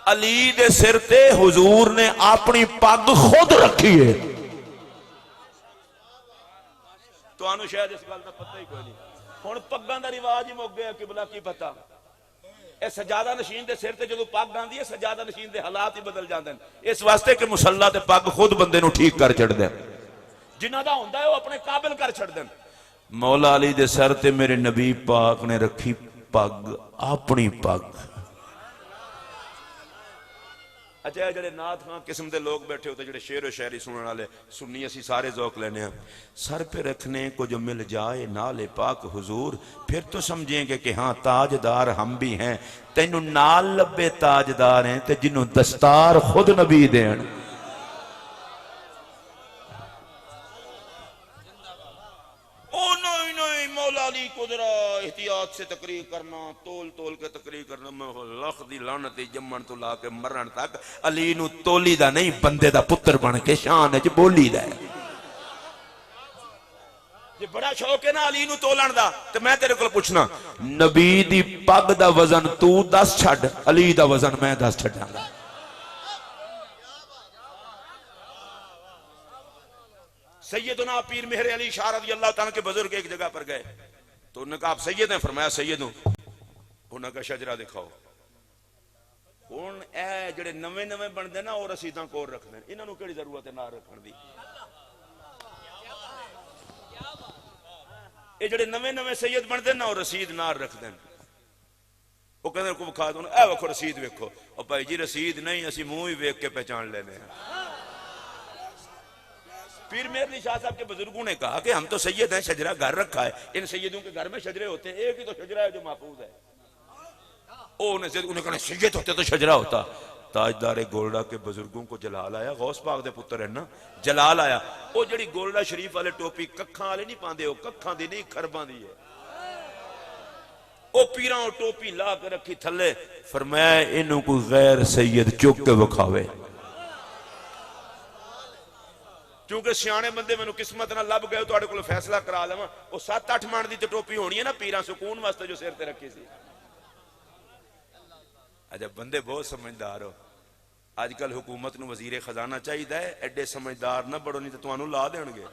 अली दे सिर ते हुजूर ने अपनी पग खुद रखी है। तुहानू शायद इस गल का पता ही कोई नहीं। हुण पग्गां दा रिवाज ही मुक गया, किबला की पता। ए सजादा नशीन दे सिर ते जदों पग आंदी है, सजादा नशीन दे हालात ही बदल जांदे ने, इस वास्ते कि मुसल्ला ते पग खुद बंदे नूं ठीक कर छड्डदे। जिन्हां दा हुंदा है वो अपने काबिल कर छड्डदे। मौला अली दे सर ते मेरे नबी पाक ने रखी पग, अपनी पग। अच्छा, जेडे नाथ खां किस्म के लोग बैठे होते, जेडे शेर व शायरी सुनने वाले सुन्नी, असी सारे ज़ौक लेने हैं। सर पे रखने को जो मिल जाए नाले पाक हुजूर, फिर तो समझेंगे कि हाँ ताजदार हम भी हैं। तेनू नाल लब्बे ताजदार हैं ते जिन्हों दस्तार खुद नबी देन। मौला अली को जरा एहतियात से तकरीर करना, तोल तोल के तकरीर करना। लख दी लानत जम्मन तो ला के मरण तक अली नू तोली दा नहीं, बंदे दा पुत्र बन के शान च बोली दा। जे बड़ा शौक है ना अली नू तोलन दा, ते मैं तेरे को पूछना, नबी दी पग दा वजन तू 10 छड़, अली दा वजन मैं 10 छड्डांगा। सैयदना पीर मेहर अली शाह रज़ी अल्लाह तआला के बुजुर्ग एक जगह पर गए तो उन्होंने कहा आप सैयद हैं? फरमाया सैयद हूं। उन्होंने कहा शजरा दिखाओ। हुण ए जेडे नवे नवे बनदे ना और रसीदां कोल रखदे, इन्हां नूं किहड़ी जरूरत है ना रखण दी। ये जेडे नवे नवे सैयद बनदे ना और रसीद नाल रखदे, वो कहंदे को विखा दो, ए वेखो रसीद वेखो। ओ भाई जी रसीद नहीं, असीं मुंह ही वेख के पहचान लेने हैं। पीर मेहर अली शाह साहब के बुजुर्गों ने कहा कि हम तो सैयद हैं, शजरा घर रखा है, इन सैयदों के घर में शजरे होते हैं, एक ही तो शजरा है जो महफूज है। उन्हें कहना सैयद होते तो शजरा होता। ताजदार गोल्डा के बुजुर्गों को जलाल आया, गौस पाक दे पुत्र है ना, जलाल आया। वो जी गोल्डा शरीफ वाले टोपी कखा वाले नहीं पाते, कखा दी नहीं खरबा दी है। वो पीरा टोपी ला के रखी थले, फरमाया इन्हों कोई गैर सैयद चुक के विखावे। क्योंकि सियाने बंदे मैनू किस्मत ना लभ गए, तुहाडे कोल फैसला करा लवां, वो 7-8 मन की तो टोपी होनी है ना पीरा सुकून वास्ते जो सिर ते रखी सी। अच्छा बंदे बहुत समझदार हो। अजकल हुकूमत नू वजीरे खजाना चाहिए, एडे समझदार ना बड़ो, नहीं तो तुहानू ला देणगे।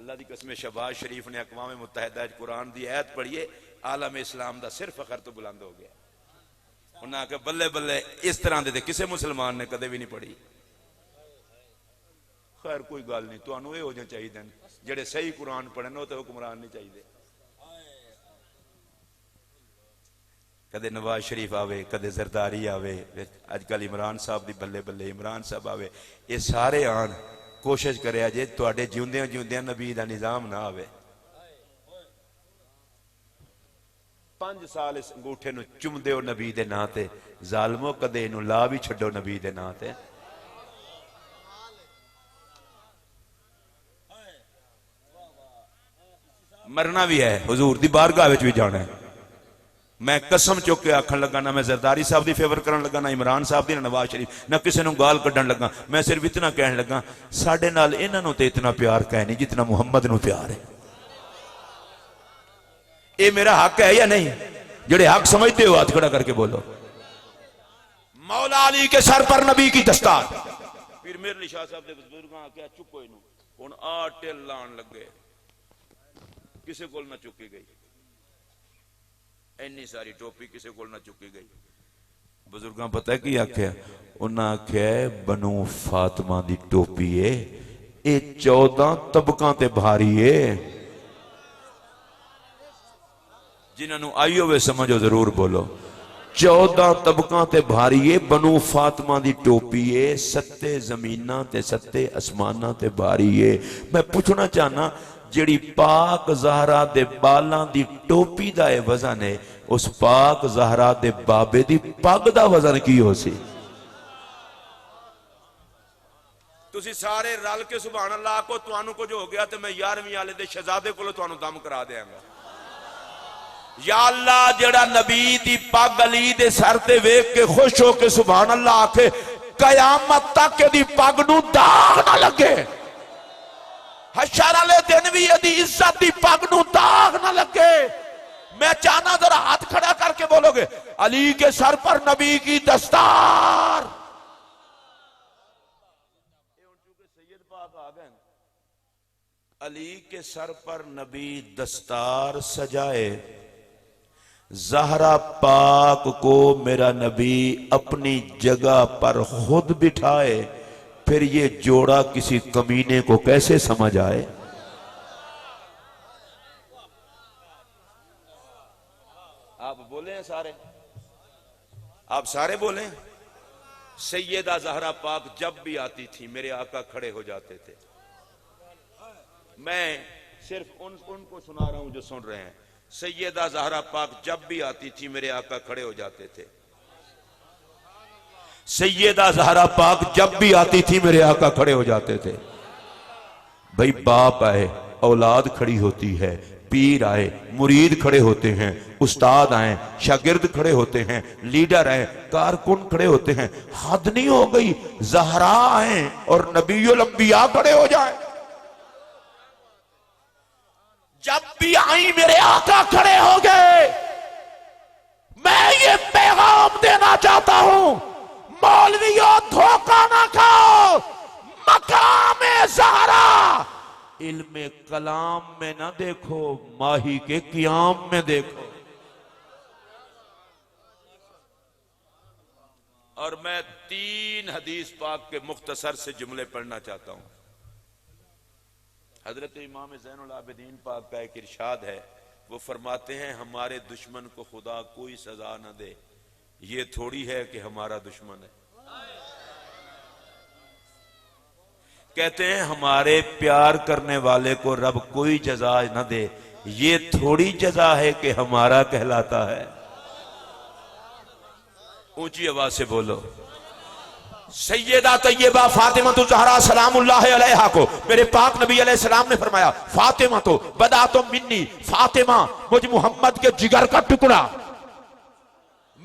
अल्लाह की कसम शहबाज शरीफ ने अक़वाम मुत्तहिदा कुरान की आयत पढ़िए, आलम इस्लाम का सिर फखर तो बुलंद हो गया। उन्हें आख्या बल्ले बल्ले, इस तरह के किसी मुसलमान ने कदे भी नहीं पढ़ी। खैर कोई गल नहीं, तुहानू ये हो जाने चाहिए जेडे सही कुरान पढ़न, वो तो हुक्मरान नहीं चाहिए। कदे नवाज शरीफ आवे, कदे जरदारी आवे, अजकल इमरान साहब की बल्ले बल्ले इमरान साहब आवे, ये सारे आन कोशिश करे जे तुहाडे जिउंदियां जिउंदियां नबी का निजाम ना आवे। 5 साल इस अंगूठे नूं चुमदे हो नबी दे नां ते, जालमो कदे इनू ला भी छड्डो नबी दे नां ते। मरना भी है, हुजूर दी बारगाह विच भी जाना है। मैं कसम चुक के आखन लगा, ना मैं जरदारी साहब की फेवर करन लगा, ना इमरान साहब की, ना नवाज शरीफ, ना किसी को गाल कढ़न लगा। मैं सिर्फ इतना कहन लगा, साडे नाल इन्हां नूं ते इतना प्यार कह नहीं जितना मुहम्मद नूं प्यार है। ये मेरा हक है या नहीं? जेड़े हक समझते हो हाथ खड़ा करके बोलो। मौला अली के सर पर नबी की दस्तार। फिर मेरे शाह साहब के बुजुर्ग आख्या चुको इनू, हुण आ टिल लाण लगे, किसी को ना चुकी गई, इन्नी सारी टोपी किसी को ना चुकी गई। बुजुर्गों पता है की आख्या? उन्हें आख्या बनु फातिमा दी टोपी है, ये 14 तबकों ते भारी है। जिन्होंने आई होवे समझो जरूर बोलो। 14 तबकों ते भारी है, बनु फातिमा दी टोपी है, 7 जमीनां ते 7 आसमानां ते भारी है। मैं पूछना चाहना, जिहड़ी पाक ज़हरा दे बालां दी टोपी दा ए वजन है, उस पाक ज़हरा दे बाबे दी पग दा वजन की हो सी? तुसी सारे रल के सुभान अल्लाह को, तुहानू कुछ हो गया तो मैं 11वीं वाले दे शहजादे कोलों तुहानू दम करा देंगा। या अल्लाह, जेड़ा नबी दी पग अली दे सर ते वेख के खुश हो के सुभान अल्लाह आखे, कयामत तक एदी पग नू दाग ना लगे। हशर वाले दिन भी यदि इज्जत दी पग नू दाग ना लगे। मैं चाहना जरा हाथ खड़ा करके बोलोगे, अली के सर पर नबी की दस्तार। सैयद पाक आ गए, अली के सर पर नबी दस्तार सजाए, ज़हरा पाक को मेरा नबी अपनी जगह पर खुद बिठाए, फिर ये जोड़ा किसी कमीने को कैसे समझ आए? आप बोले हैं सारे, आप सारे बोले। सैयदा ज़हरा पाक जब भी आती थी मेरे आका खड़े हो जाते थे। मैं सिर्फ उनको सुना रहा हूं जो सुन रहे हैं। सैयदा ज़हरा पाक जब भी आती थी मेरे आका खड़े हो जाते थे। सैयदा ज़हरा पाक जब भी आती थी मेरे आका खड़े हो जाते थे। भाई बाप आए, औलाद खड़ी होती है, पीर आए, मुरीद खड़े होते हैं, उस्ताद आए, शागिर्द खड़े होते हैं, लीडर आए, कारकुन खड़े होते हैं। हद नहीं हो गई? ज़हरा आए और नबीउल अंबिया खड़े हो जाए। जब भी आई मेरे आका खड़े हो गए। मैं ये पैगाम देना चाहता हूं, मौलवियों धोखा ना खाओ। मकाम ज़हरा इल्मे कलाम में ना देखो, माही के क़ियाम में देखो। और मैं 3 हदीस पाक के मुख्तसर से जुमले पढ़ना चाहता हूं। हजरत इमाम ज़ैनुल आबिदीन पाक का एक इरशाद है, वो फरमाते हैं हमारे दुश्मन को खुदा कोई सजा न दे, ये थोड़ी है कि हमारा दुश्मन है। कहते हैं हमारे प्यार करने वाले को रब कोई जजा न दे, ये थोड़ी जजा है कि हमारा कहलाता है। ऊंची आवाज से बोलो। सैयदा तैयबा फातिमा तो ज़हरा सलामुल्लाह अलैहा को मेरे पाक नबी अलैहि सलाम ने फरमाया, फातिमा तो बदा तो मिन्नी, फातिमा मुझ मोहम्मद के जिगर का टुकड़ा।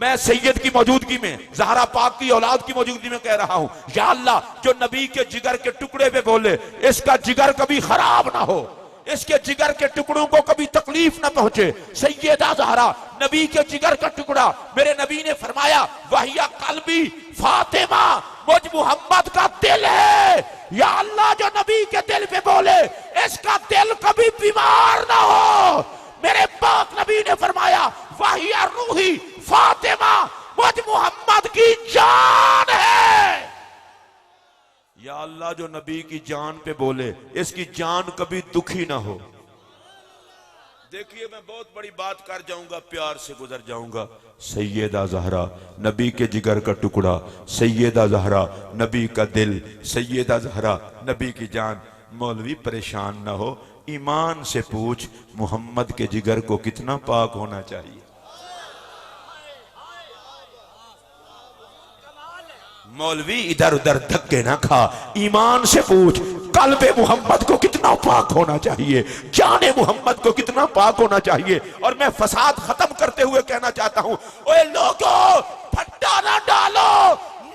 मैं सैयद की मौजूदगी में, ज़हरा पाक की औलाद की मौजूदगी में कह रहा हूं, या अल्लाह जो नबी के जिगर के टुकड़े पे बोले, इसका जिगर कभी खराब ना हो, इसके जिगर के टुकड़ों को कभी तकलीफ ना पहुंचे। सैयदा ज़हरा नबी के जिगर का टुकड़ा। मेरे नबी ने फरमाया, वहिया कल्बी, फातिमा मुझ मोहम्मद का दिल है। या अल्लाह जो नबी के दिल पे बोले, इसका दिल नबी की जान पे बोले, इसकी जान कभी दुखी ना हो। देखिए मैं बहुत बड़ी बात कर जाऊंगा, प्यार से गुजर जाऊंगा। सैयदा ज़हरा नबी के जिगर का टुकड़ा, सैयदा ज़हरा नबी का दिल, सैयदा ज़हरा नबी की जान। मौलवी परेशान ना हो, ईमान से पूछ मोहम्मद के जिगर को कितना पाक होना चाहिए। मौलवी इधर उधर धक्के ना खा, ईमान से पूछ कल्बे मोहम्मद को कितना पाक होना चाहिए, जाने मोहम्मद को कितना पाक होना चाहिए। और मैं फसाद खत्म करते हुए कहना चाहता हूं, ओए लोगों फट्टा ना डालो,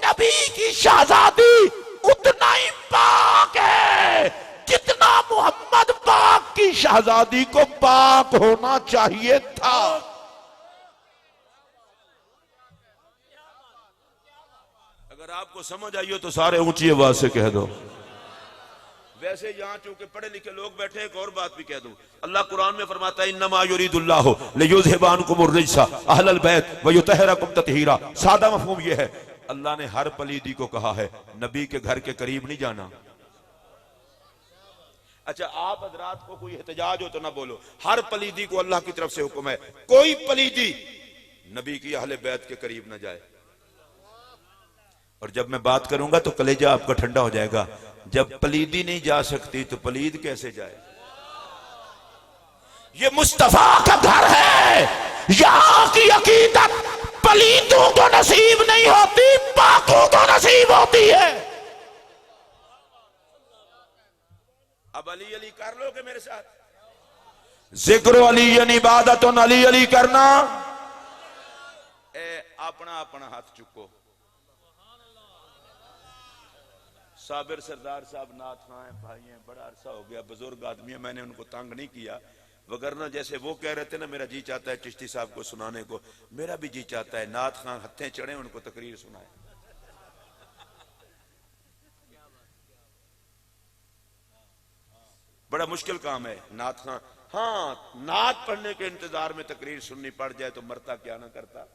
नबी की शहजादी उतना ही पाक है जितना मोहम्मद पाक की शहजादी को पाक होना चाहिए था। अगर आपको समझ आई हो तो सारे ऊंची आवाज से कह दो। वैसे यहाँ चूंकि पढ़े लिखे लोग बैठे, एक और बात भी कह दूं। अल्लाह कुरान में फरमाता है इन्नमा युरीदुल्लाहु लियुज़हिबानकुम अर्रिज्सा अहलल बैत व युतहिरकुम तत्हीरा। सादा मफहूम यह है, अल्लाह ने हर पलीदी को कहा है नबी के घर के करीब नहीं जाना। अच्छा आप हजरात को कोई एहतजाज हो तो ना बोलो, हर पलीदी को अल्लाह की तरफ से हुक्म है, कोई पलीदी नबी की अहले बैत के करीब ना जाए। और जब मैं बात करूंगा तो कलेजा आपका ठंडा हो जाएगा। जब पलीदी नहीं जा सकती तो पलीद कैसे जाए? ये मुस्तफा का घर है, यहां की अकीदत पलीदों को नसीब नहीं होती, पाकों को नसीब होती है। अब अली अली कर लोगे मेरे साथ? जिक्र अली इबादत अली अली करना। अपना अपना हाथ चुको। साबिर सरदार साहब नाथ खां हैं, भाई हैं, बड़ा अरसा हो गया, बुजुर्ग आदमी है, मैंने उनको तंग नहीं किया। वगरना जैसे वो कह रहे थे ना, मेरा जी चाहता है चिश्ती साहब को सुनाने को, मेरा भी जी चाहता है नाथ खां हत्थे चढ़े उनको तकरीर सुनाए। बड़ा मुश्किल काम है नाथ खां। हाँ, नाथ पढ़ने के इंतजार में तकरीर सुननी पड़ जाए तो मरता क्या ना करता,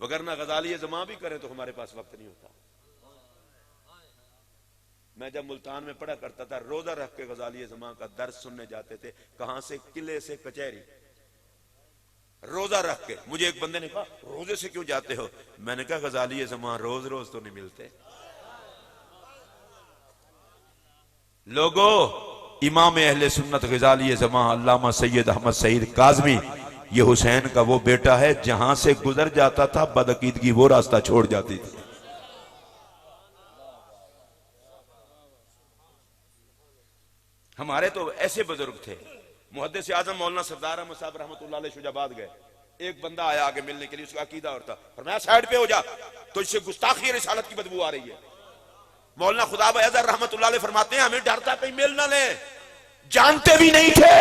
वगरना गजाली ज़मां भी करें तो हमारे पास वक्त नहीं होता। मैं जब मुल्तान में पढ़ा करता था, रोजा रख के गजाली ज़मां का दर्स सुनने जाते थे। कहां से? किले से कचहरी, रोजा रख के। मुझे एक बंदे ने कहा रोजे से क्यों जाते हो? मैंने कहा गजाली ज़मां रोज रोज तो नहीं मिलते। लोगों, इमाम अहले सुन्नत गजाली ज़मां अल्लामा सैयद अहमद सईद काज़मी, ये हुसैन का वो बेटा है जहां से गुजर जाता था बदअकीदगी वो रास्ता छोड़ जाती थी। हमारे तो ऐसे बुजुर्ग थे। मुहद्दिस आज़म मौलाना सरदार अहमद साहब रहमतुल्लाह अलैह शुजाबाद गए, एक बंदा आया आगे मिलने के लिए, उसका अकीदा और था, फरमाया साइड पे हो जा, तो इससे गुस्ताखी रिसालत की बदबू आ रही है। मौलाना खुदा अज़हर रहमतुल्लाह अलैह फरमाते हैं हमें डर था कहीं मिल ना ले, जानते भी नहीं थे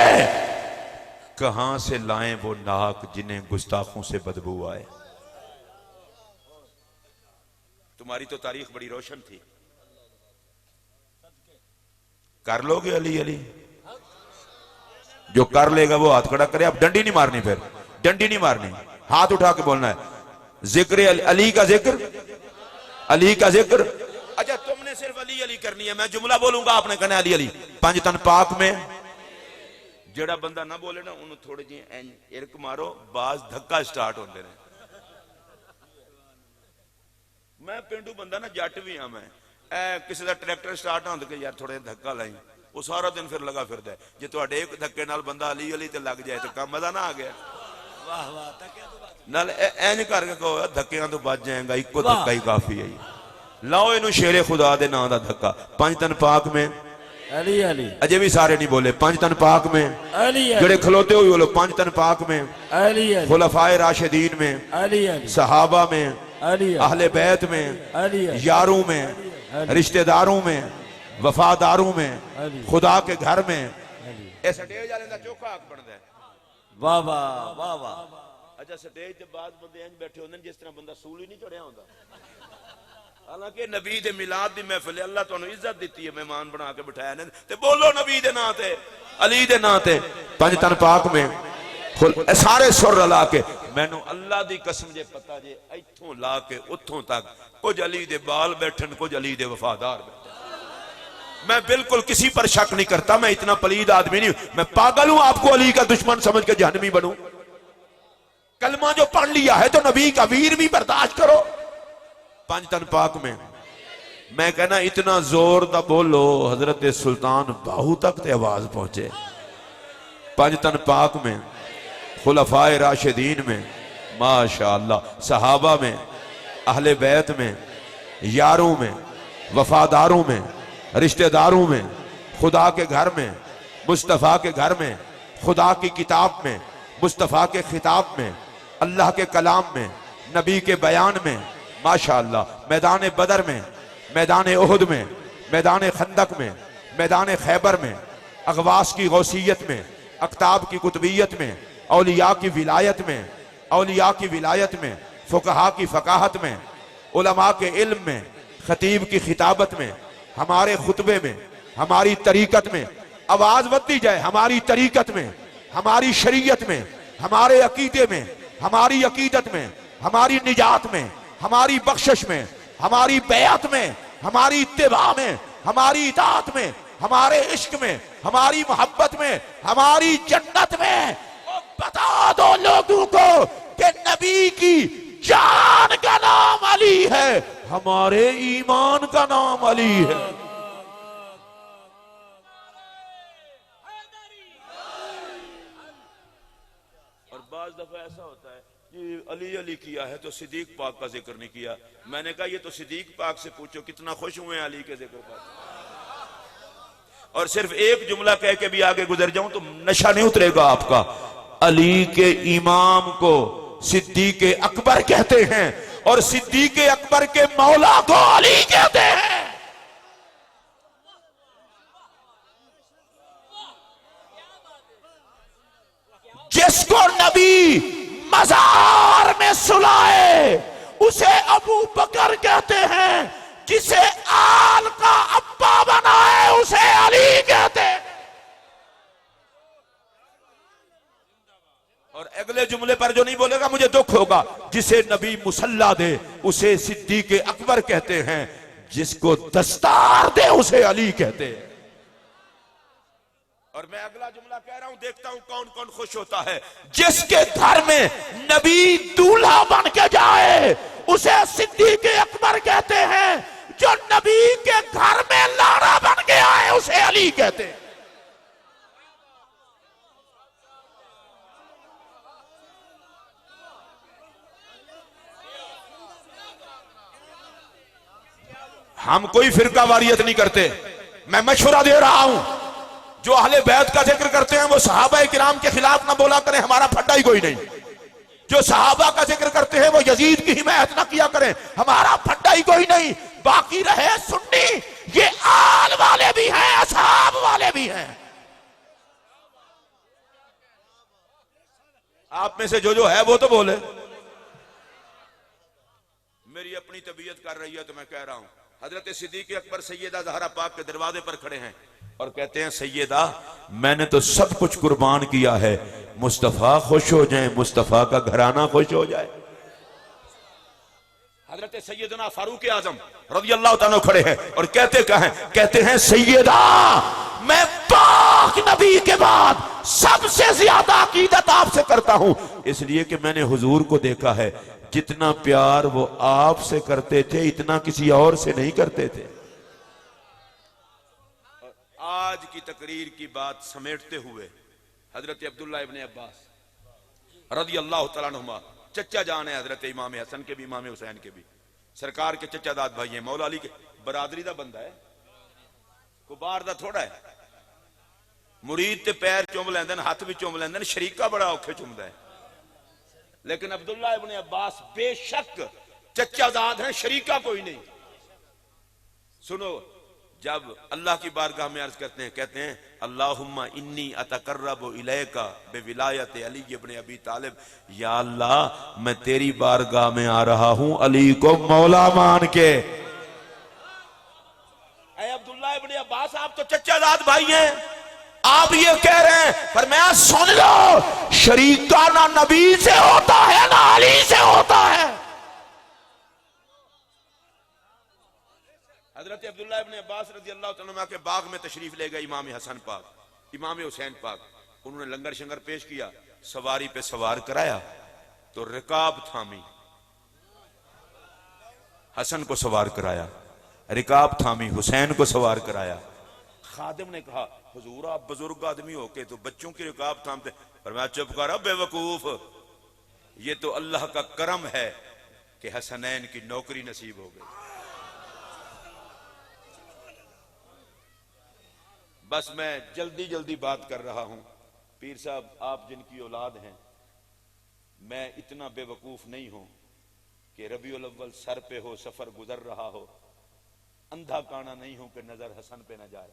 कहां से लाएं वो नाक जिन्हें गुस्ताखों से बदबू आए। तुम्हारी तो तारीख बड़ी रोशन थी। कर लोगे अली अली? जो कर लेगा वो हाथ खड़ा करे। अब डंडी नहीं मारनी, फिर डंडी नहीं मारनी, हाथ उठा के बोलना है जिक्र अली का जिक्र, अली का जिक्र। अच्छा तुमने सिर्फ अली अली करनी है, मैं जुमला बोलूंगा आपने कहना अली अली। पंज तन पाक में जेड़ा बंदा ना बोले ना उन्होंने थोड़ी जी इरक मारो, बाज धक्का स्टार्ट होते हैं। मैं पेंडू बंदा ना, जट भी हाँ, मैं किसी का ट्रैक्टर स्टार्ट होंगे कि यार थोड़े धक्का लाई, वो सारा दिन फिर लगा फिरदा है। जे तुहाडे एक धक्के नाल बंदा अली अली ते लग जाए तो काम मजा ना आ गया। वाह वाह, नाल इंज करके कहो धक्कियां तो बच जाएगा, इको धक्का ही काफी है। लाओ इनू शेरे खुदा दे नाम दा धक्का। पंज तन पाक में अली अली। अजे भी सारे नहीं बोले पंज तन पाक में अली अली। जेड़े खलोते हुए बोलो पंज तन पाक में अली अली। खुलफाए राशिदीन में अली अली। सहाबा में अली अहले बैत में अली अली। यारों में रिश्तेदारों में वफादारों में खुदा के घर में ए स्टेज वाले दा चोखा हक बनदा है। वाह वाह वाह वाह। अच्छा स्टेज ते बाद बंदे इंज बैठे होंदे जिस तरह बंदा सूल ही नहीं चढ़िया होंदा। हालांकि नबी दे मिलाद दी महफिल अल्लाह तुहानू इज्जत दित्ती है, मेहमान बना के बिठाया ने, ते बोलो नबी दे नां ते, अली दे नां ते। पंज तन पाक में सारे सुर रला के, मैनू अल्लाह दी कसम जे पता जे इथों ला के उथों तक कुछ अली दे बाल बैठन, कुछ अली दे वफादार बैठन। मैं बिल्कुल किसी पर शक नहीं करता, मैं इतना पलीद आदमी नहीं हूं। मैं पागल हूं आपको अली का दुश्मन समझ के जहन्नमी बनूं? कलमा जो पढ़ लिया है तो नबी का वीर भी बर्दाश्त करो। पंजतन पाक में मैं कहना इतना जोर दा बोलो हजरत सुल्तान बाहू तक ते आवाज पहुंचे। पंजतन पाक में खुलफाए राशिदीन में माशाअल्लाह, सहाबा में, अहले बैत में, यारों में, वफादारों में, रिश्तेदारों में, खुदा के घर में, मुस्तफ़ा के घर में, खुदा की किताब में, मुस्तफ़ा के खिताब में, अल्लाह के कलाम में, नबी के बयान में माशाअल्लाह, मैदान बदर में, मैदान ओहद में, मैदान खंदक में, मैदान खैबर में, अगवास की गौसियत में, अक्ताब की कुतुबियत में, औलिया की विलायत में, औलिया की विलायत में, फुकहा की फ़काहत में, उलमा के इल्म में, खतीब की खिताबत में, हमारे खुतबे में, हमारी तरीकत में, आवाज बढ़ती जाए, हमारी तरीकत में, हमारी शरीयत में, हमारे अकीदे में, हमारी अकीदत में, हमारी निजात में, हमारी बख्शिश में, हमारी बैत में, हमारी इत्तिबा में, हमारी इताअत में, हमारे इश्क में, हमारी मोहब्बत में, हमारी जन्नत में। बता दो लोगों को कि नबी की जान का नाम अली है, हमारे ईमान का नाम अली है। और बाज दफा ऐसा होता है कि अली अली किया है तो सिद्दीक पाक का जिक्र नहीं किया। मैंने कहा ये तो सिद्दीक पाक से पूछो कितना खुश हुए हैं अली के जिक्र पर। और सिर्फ एक जुमला कह के भी आगे गुजर जाऊं तो नशा नहीं उतरेगा आपका। अली के इमाम को सिद्दीक अकबर कहते हैं और सिद्दीक अकबर के मौला को अली कहते हैं। जिसको नबी मजार में सुलाए उसे अबू बकर कहते हैं, जिसे आल का अब्बा बनाए उसे अली कहते हैं। और अगले जुमले पर जो नहीं बोलेगा मुझे दुख होगा। जिसे नबी मुसल्ला दे उसे सिद्दीक अकबर कहते हैं, जिसको दस्तार दे उसे अली कहते हैं। और मैं अगला जुमला कह रहा हूं, देखता हूं कौन कौन खुश होता है। जिसके घर में नबी दूल्हा बन के जाए उसे सिद्दीक अकबर कहते हैं, जो नबी के घर में लाड़ा बन के आए उसे अली कहते हैं। हम कोई फिरका वारियत नहीं करते। मैं मशवरा दे रहा हूं, जो अहले बैत का जिक्र करते हैं वो सहाबा किराम के खिलाफ ना बोला करें, हमारा फड्डा ही कोई नहीं। जो सहाबा का जिक्र करते हैं वो यजीद की हिमायत ना किया करें, हमारा फड्डा ही कोई नहीं। बाकी रहे सुन्नी, ये आल वाले भी हैं, असहाब वाले भी हैं। आप में से जो है वो तो बोले। मेरी अपनी तबीयत कर रही है तो मैं कह रहा हूं, हजरत सिद्दीक अकबर सैयदा ज़हरा पाक के दरवाजे पर खड़े हैं और कहते हैं, सैयदा मैंने तो सब कुछ कुर्बान किया है, मुस्तफ़ा खुश हो जाए, मुस्तफ़ा का घराना खुश हो जाए। हजरत सैयदना फारूक आजम रज़ी अल्लाह ताला खड़े हैं और कहते हैं सैयदा मैं पाक नबी के बाद सबसे ज्यादा अकीदत आपसे करता हूं, इसलिए कि मैंने हुजूर को देखा है, जितना प्यार वो आपसे करते थे इतना किसी और से नहीं करते थे। आज की तकरीर की बात समेटते हुए हजरत अब्दुल्ला इब्ने अब्बास रज़ी अल्लाह तआला अन्हुमा, चचा जान है हजरत इमाम हसन के भी इमाम हुसैन के भी, सरकार के चचा दाद भाई हैं, मौला अली के बरादरी दा बंदा है, को बाहर दा थोड़ा है। मुरीद ते पैर चुम लेंदे ने, हाथ भी चुम लेंदे ने, शरीका बड़ा औखे चुमदा है। लेकिन अब्दुल्ला इब्ने अब्बास बेशक चचा दाद हैं, शरीका कोई नहीं। सुनो, जब अल्लाह की बारगाह में अर्ज करते हैं, कहते हैं अल्लाहुम्मा इन्नी अतकर्रबु इलैका बिविलायत अली इब्न अबी तालिब, या अल्लाह मैं तेरी बारगाह में आ रहा हूं अली को मौला मान के। ऐ अब्दुल्ला इब्ने अब्बास, आप तो चचाजाद भाई हैं, आप ये कह रहे हैं, पर मैं सुन लो, शरीका ना नबी से होता है ना अली से होता है। हजरत अब्दुल्लाह इब्ने अब्बास रजी अल्लाह तआला अन्हुमा के बाग में तशरीफ ले गए इमाम हसन पाक, इमाम हुसैन पाक। उन्होंने लंगर शंगर पेश किया, सवारी पे सवार कराया तो रिकाब थामी, हसन को सवार कराया, रिकाब थामी, हुसैन को सवार कराया। खादिम ने कहा हुजूर आप बुजुर्ग आदमी होके तो बच्चों की रिकाब थामते, पर मैं चुप कर बेवकूफ, ये तो अल्लाह का करम है कि हसनैन की नौकरी नसीब हो गई। बस मैं जल्दी जल्दी बात कर रहा हूं। पीर साहब आप जिनकी औलाद हैं, मैं इतना बेवकूफ नहीं हूं कि रबीउल अव्वल सर पे हो, सफर गुजर रहा हो, अंधा काना नहीं हूं कि नजर हसन पे न जाए।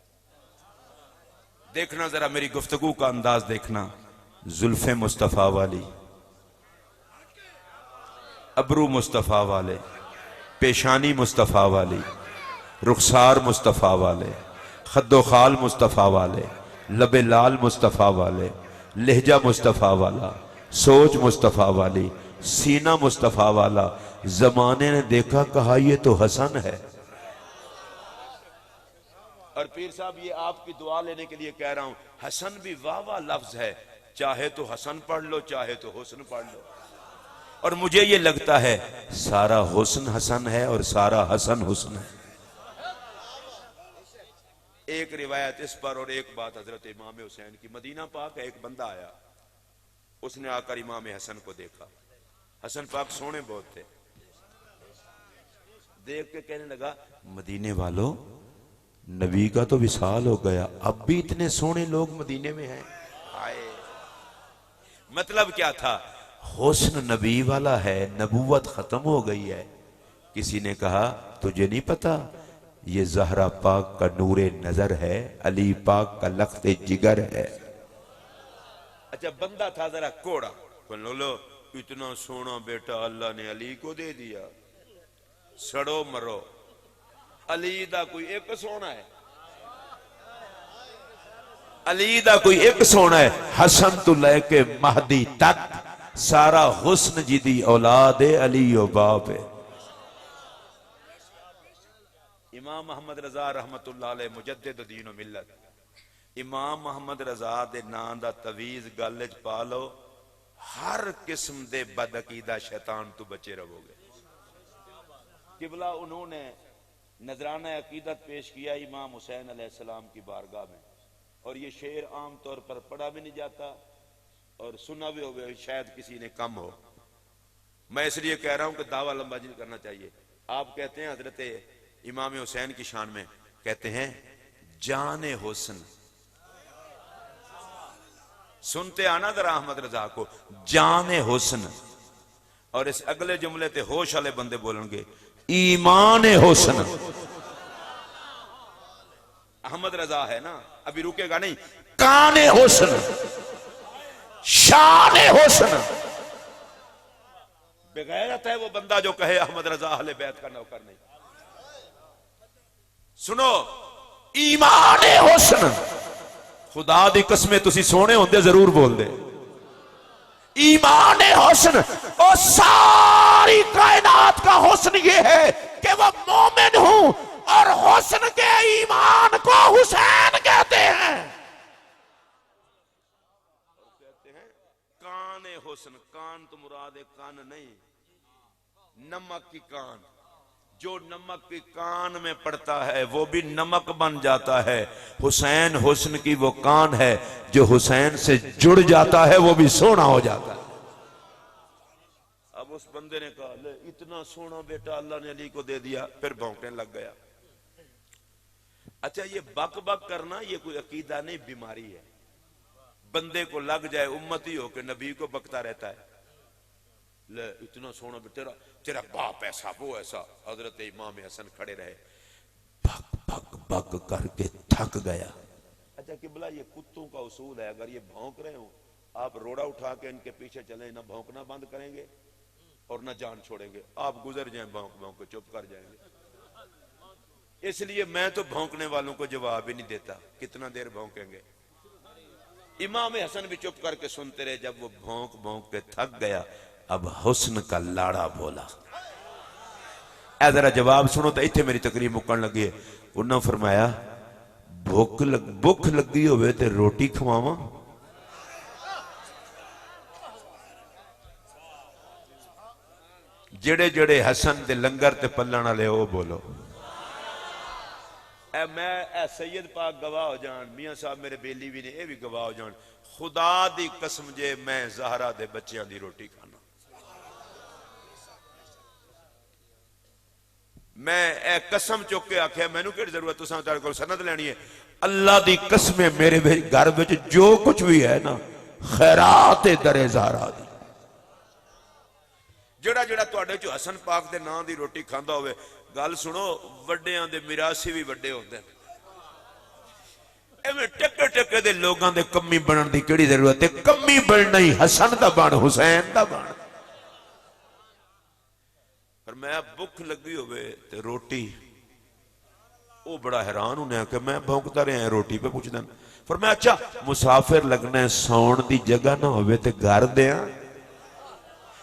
देखना जरा मेरी गुफ्तगू का अंदाज देखना, जुल्फे मुस्तफा वाली, अबरू मुस्तफा वाले, पेशानी मुस्तफा वाली, रुखसार मुस्तफा वाले, खद्दो खाल मुस्तफा वाले, लबे लाल मुस्तफा वाले, लहजा मुस्तफा वाला, सोच मुस्तफा वाली, सीना मुस्तफा वाला। जमाने ने देखा, कहा ये तो हसन है। और पीर साहब ये आपकी दुआ लेने के लिए कह रहा हूं, हसन भी वाह वाह लफ्ज है, चाहे तो हसन पढ़ लो, चाहे तो हुस्न पढ़ लो। और मुझे ये लगता है सारा हुस्न हसन है और सारा हसन हुस्न है। एक रिवायत इस पर और एक बात हजरत इमाम हुसैन की। मदीना पाक एक बंदा आया, उसने आकर इमाम हसन को देखा। हसन पाक सोने बहुत थे, देख के कहने लगा मदीने वालों, नबी का तो विसाल हो गया, अब भी इतने सोने लोग मदीने में हैं। आए मतलब क्या था, हुस्न नबी वाला है, नबूवत खत्म हो गई है। किसी ने कहा तुझे नहीं पता, ये जहरा पाक का नूरे नजर है, अली पाक का लख्ते जिगर है। अच्छा बंदा था जरा कोड़ा, लो इतना सोना बेटा अल्लाह ने अली को दे दिया, सड़ो मरो। अली दा कोई एक सोना है, अली दा कोई एक सोना है। हसन तो लेके महदी तक सारा हुस्न जिदी औलाद अली ओ बाप है। इमाम मोहम्मद रजा रहमतुल्लाह अलैह मुजद्दिद दीन व मिल्लत, इमाम मोहम्मद रजा दे नां दा तवीज गल च पा लो, हर किस्म दे बदअकीदा शैतान तो बचे रहोगे। किबला उन्होंने नजराना अकीदत पेश किया इमाम हुसैन अलैहिस्सलाम की बारगाह में, और ये शेर आम तौर पर पढ़ा भी नहीं जाता और सुना भी होगा, शायद किसी ने कम हो। मैं इसलिए कह रहा हूं कि दावा लंबा नहीं करना चाहिए। आप कहते हैं हजरत इमाम हुसैन की शान में, कहते हैं जाने हुस्न, सुनते आना जरा अहमद रजा को, जाने हुस्न। और इस अगले जुमले ते होश वाले बंदे बोलेंगे ईमान हुस्न। अहमद रजा है ना, अभी रुकेगा नहीं। काने हुस्न, शान हुस्न। बेगैरत है वो बंदा जो कहे अहमद रजा अहले बैत का नौकर नहीं। सुनो, ईमान हुस्न, खुदा दी कसमें तुसी सोने होंदे जरूर बोल दे। ईमान हुस्न, और सारी कायनात का हुस्न ये है कि वो मोमिन हूं, और हुस्न के ईमान को हुसैन कहते हैं। कान हुस्न, कान तो मुराद है कान नहीं, नमक की कान। जो नमक की कान में पड़ता है वो भी नमक बन जाता है। हुसैन हुस्न की वो कान है, जो हुसैन से जुड़ जाता है वो भी सोना हो जाता है। अब उस बंदे ने कहा ले इतना सोना बेटा अल्लाह ने अली को दे दिया, फिर भौंकने लग गया। अच्छा ये बक बक करना ये कोई अकीदा नहीं, बीमारी है। बंदे को लग जाए उम्मती हो के नबी को बकता रहता है, ले इतना सोना तेरा तेरा बाप ऐसा वो ऐसा। हजरत इमाम हसन खड़े रहे, भग भग भग करके थक गया। अच्छा किबला ये कुत्तों का उसूल है, अगर ये भौंक रहे हो आप रोड़ा उठा के इनके पीछे चले, ना भौंकना बंद करेंगे और ना जान छोड़ेंगे। आप गुजर जाएं भौंक भौंक के चुप कर जाएंगे। इसलिए मैं तो भौंकने वालों को जवाब ही नहीं देता, कितना देर भौंकेंगे। इमाम हसन भी चुप करके सुनते रहे। जब वो भौंक भौंक के थक गया, अब हुस्न का लाड़ा बोला, ए जरा जवाब सुनो तो इत्थे मेरी तकरीर मुकन लगी है। उन्होंने फरमाया भुख लगी होवे ते रोटी खवावां। जेड़े जेड़े हसन दे लंगर ते पल्लण वाले ओ बोलो। ए मैं ए सैयद पाक गवाह हो जान, मियां साहब मेरे बेली भी ने ये भी गवाह हो जान, खुदा दी कसम जे मैं ज़हरा दे बच्चियां दी रोटी खाना। मैं ए कसम चुक के आख्या मैनू कि जरूरत तुसां तेरे कोल सनद लैनी है। अल्लाह दी कसम है मेरे घर विच जो कुछ भी है ना खैरात है दरे ज़हरा दी। जेड़ा जेड़ा तुहाडे चो हसन पाक दे नाम दी रोटी खांदा होवे, गल सुनो वड्डियां दे मिरासी भी वड्डे होंदे ने। एवें टक्के टक्के दे लोगां दे कमी बनन दी केड़ी जरूरत है? कमी बनना ही हसन दा बन, हुसैन दा बन। पर मैं भुख लगी होवे ते रोटी, वो बड़ा हैरान होने कि मैं भौंकता रहा रोटी पे पुछदन। पर मैं अच्छा मुसाफिर लगना है, सौण दी जगह ना होवे ते घर दें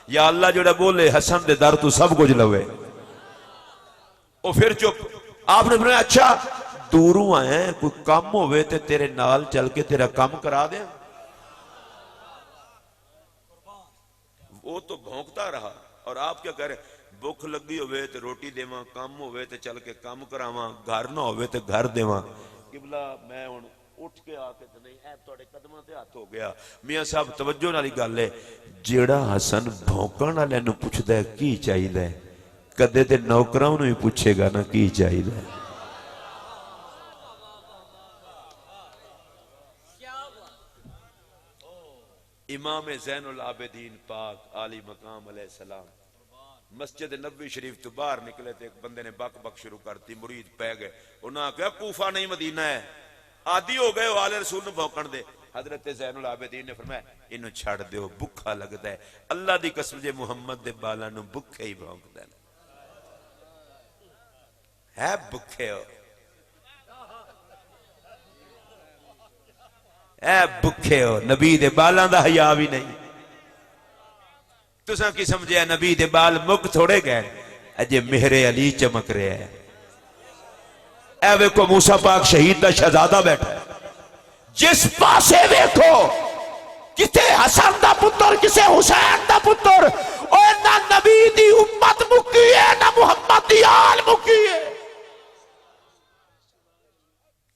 या अल्लाह जोड़ा बोले हसन दे दर तू सब कुछ लवे। वो फिर चुप। आपने बोला अच्छा दूरों आए कोई काम होवे ते तेरे नाल चल के तेरा काम करा दे। वो तो भौंकता रहा और आप क्या कह रहे? भुख लगी होवे ते रोटी देवा, काम होवे ते चल के काम करावा, घर ना होवे ते घर देवा। किबला मैं हुण उठ के आके ते नहीं ऐ तुहाडे कदमां ते हत्थ हो गया। मियां साहब तवज्जो नाली गल है, जेड़ा हसन भौंकण वाले नूं पुछदा है की चाहिदा है, कदे ते नौकरां नूं ही पुछेगा ना की चाहिदा है। इमाम ज़ैनुल आबिदीन पाक आली मकाम अलैहिस्सलाम मस्जिद नबवी शरीफ तो बाहर निकले तो एक बंदे ने बक बक शुरू करती, मुरीद पै गए। उन्होंने कहा कूफा नहीं मदीना है, आदि हो गए आले रसूल नूं भौंकण दे। हजरत ज़ैनुल आबिदीन ने फरमाया इन्हू छड़ दियो, भुखा लगता है। अल्लाह दी कसम जे मुहम्मद दे बालां नूं भुखे ही भौंकदे है भुखे हो ऐ भुखे हो। नबी दे बालां दा हया भी नहीं। तुसां की समझिया नबी दे बाल मुक थोड़े गए, अजे मेहरे अली चमक रहा है। ए वेखो मूसा पाक शहीद दा शहजादा बैठा है, जिस पासे वेखो किसे हसन दा पुत्र किसे हुसैन दा पुत्र। और ना नबी दी उम्मत मुकी है ना मुहम्मद दी आल मुकी है।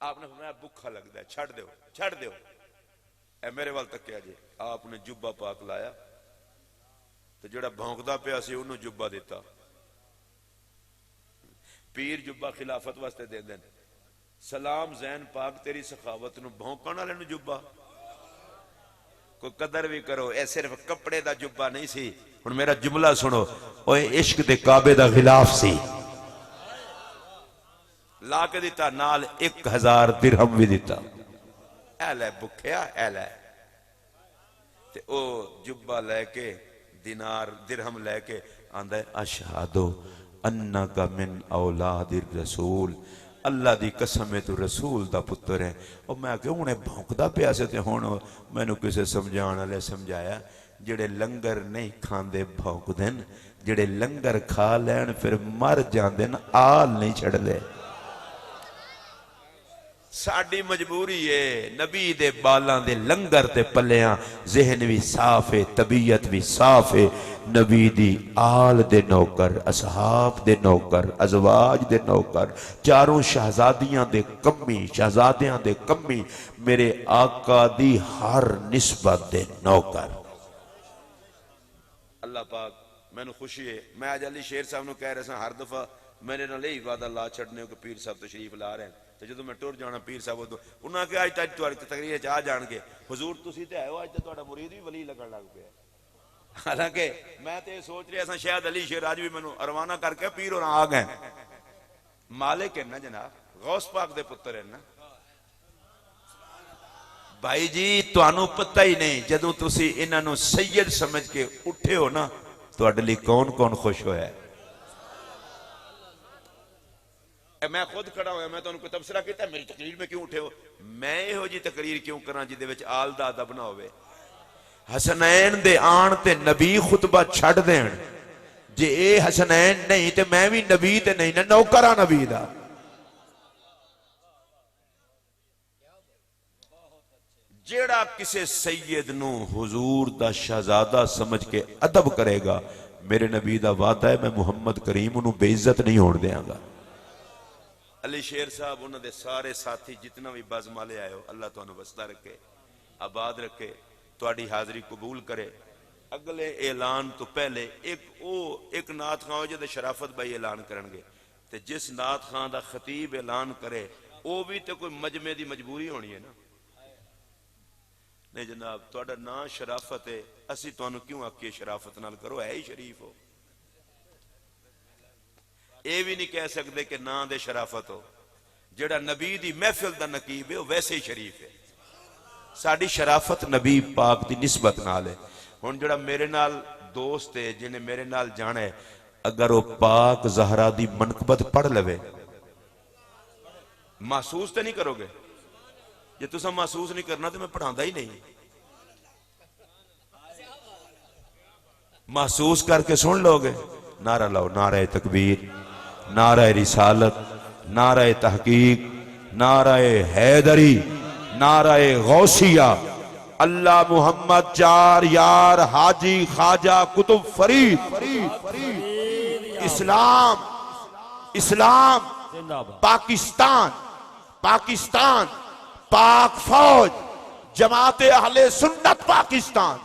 आपने फरमाया भुखा लगता है, छड़ दो छड़ दो। ए मेरे वाल तकिया जी, आपने जुब्बा पाक लाया तो जेड़ा भौंकदा पिया सी उन्होंने जुब्बा दिता। पीर जुब्बा खिलाफत वास्ते दे देन। सलाम ज़ैन पाक तेरी सखावत नूं भौंकण वाले नूं जुब्बा। कोई कदर भी करो, ए सिर्फ कपड़े दा जुब्बा नहीं सी। हुण मेरा जुमला सुनो, ओए इश्क दे काबे दा खिलाफ सी। ला के दिता नाल 1000 दिरहम भी दिता। ऐ लै भुखिया ऐ लै। ते ओ जुब्बा लैके दिनार दिरहम लैके आंदा है अशहदु अन्नका मिन औलादिर रसूल। अल्लाह दी कसम है तू रसूल दा पुत्र है। और मैं क्यों हुणे भौंकदा पिया से ते हुण मैनू किसे समझाण वाले समझाया, जेड़े लंगर नहीं खांदे भौंकदे न, जेड़े लंगर खा लैण फिर मर जांदे न, आल नहीं छड़दे। साडी मजबूरी है नबी दे बालां दे लंगर ते पल्लियां जहन भी साफ है, तबीयत भी साफ है। नबी दी आल दे नौकर, असहाब दे नौकर, अजवाज दे नौकर, चारों शहजादियां दे कम्मी, शहजादियां दे कम्मी, मेरे आका दी हर निस्बत दे नौकर। अल्लाह पाक मैनू खुशी है। मैं अज अली शेर साहब नूं कह रहा हर दफा मेरे नाल यही वादा ला छड़ने कि पीर साहब तशरीफ ला रहे हैं, तो जो मैं टुर जाना पीर साहब उदों उन्होंने कहा अज तक तुहाडी तकरीर च आ जाणगे हुजूर तुसीं ते आए हो, अज तो तुहाडा मुरीद भी वली लगन लग पिया। हालांकि मैं तो सोच रहा शायद अली शेर आज भी मैनू रवाना करके पीर होर आ गए। मालिक है ना जनाब, गौस पाक दे पुत्र है ना। भाई जी तुहानू पता ही नहीं जदों तुसी इन्हां नू सैयद समझ के उठे हो ना, तुहाडे लई कौन कौन खुश होया है। मैं खुद खड़ा होया, मैं तुहानू कोई तबसरा कीता मेरी तकरीर में क्यों उठे हो? मैं इहो जी तकरीर क्यों करा जिहदे विच आल दा अदब ना होवे। हसनैन दे आण ते नबी खुतबा छड़ देण, जे ए हसनैन नहीं तो मैं भी नबी ते नहीं ना नौकर हाँ नबी दा। जेड़ा किसे सैयद नू हुजूर दा शहजादा समझ के अदब करेगा, मेरे नबी दा वादा है मैं मुहम्मद करीम उन्होंने बेइज्जत नहीं होने देंगा। अली शेर साहब उन्होंने सारे साथी जितना भी बज़ माले आए हो, अल्लाह तुहानू बसदा रखे, आबाद रखे, तुहाडी हाजरी कबूल करे। अगले ऐलान तो पहले एक नात खां जिहदे शराफत भाई ऐलान करनगे, ते जिस नात खां दा खतीब ऐलान करे वो भी तो कोई मजमे दी मजबूरी होनी है ना। नहीं जनाब, तुहाडा ना शराफत है, असी तुहानू क्यों आखिए शराफत नाल करो, है ही शरीफ हो। ये भी नहीं कह सकते कि ना दे शराफत हो। जेड़ा नबी दी महफिल दा नकीब है वो वैसे ही शरीफ है। साडी शराफत नबी पाक दी निस्बत नाल है। हुण जेड़ा मेरे नाल दोस्त है, जिन्हें मेरे नाल जाना है, अगर वो पाक ज़हरा दी मनकबत पढ़ लवे, महसूस तो नहीं करोगे? जे तुसा महसूस नहीं करना तो मैं पढ़ांदा ही नहीं। महसूस करके सुन लोगे, नारा लाओ, नारा तकबीर, नारा रिसालत, नारा तहकीक, नारा हैदरी, नारा गौसिया, अल्लाह मुहम्मद चार यार हाजी ख्वाजा कुतुब फरीद, इस्लाम इस्लाम, पाकिस्तान पाकिस्तान, पाक फौज, जमाते अहले सुन्नत पाकिस्तान।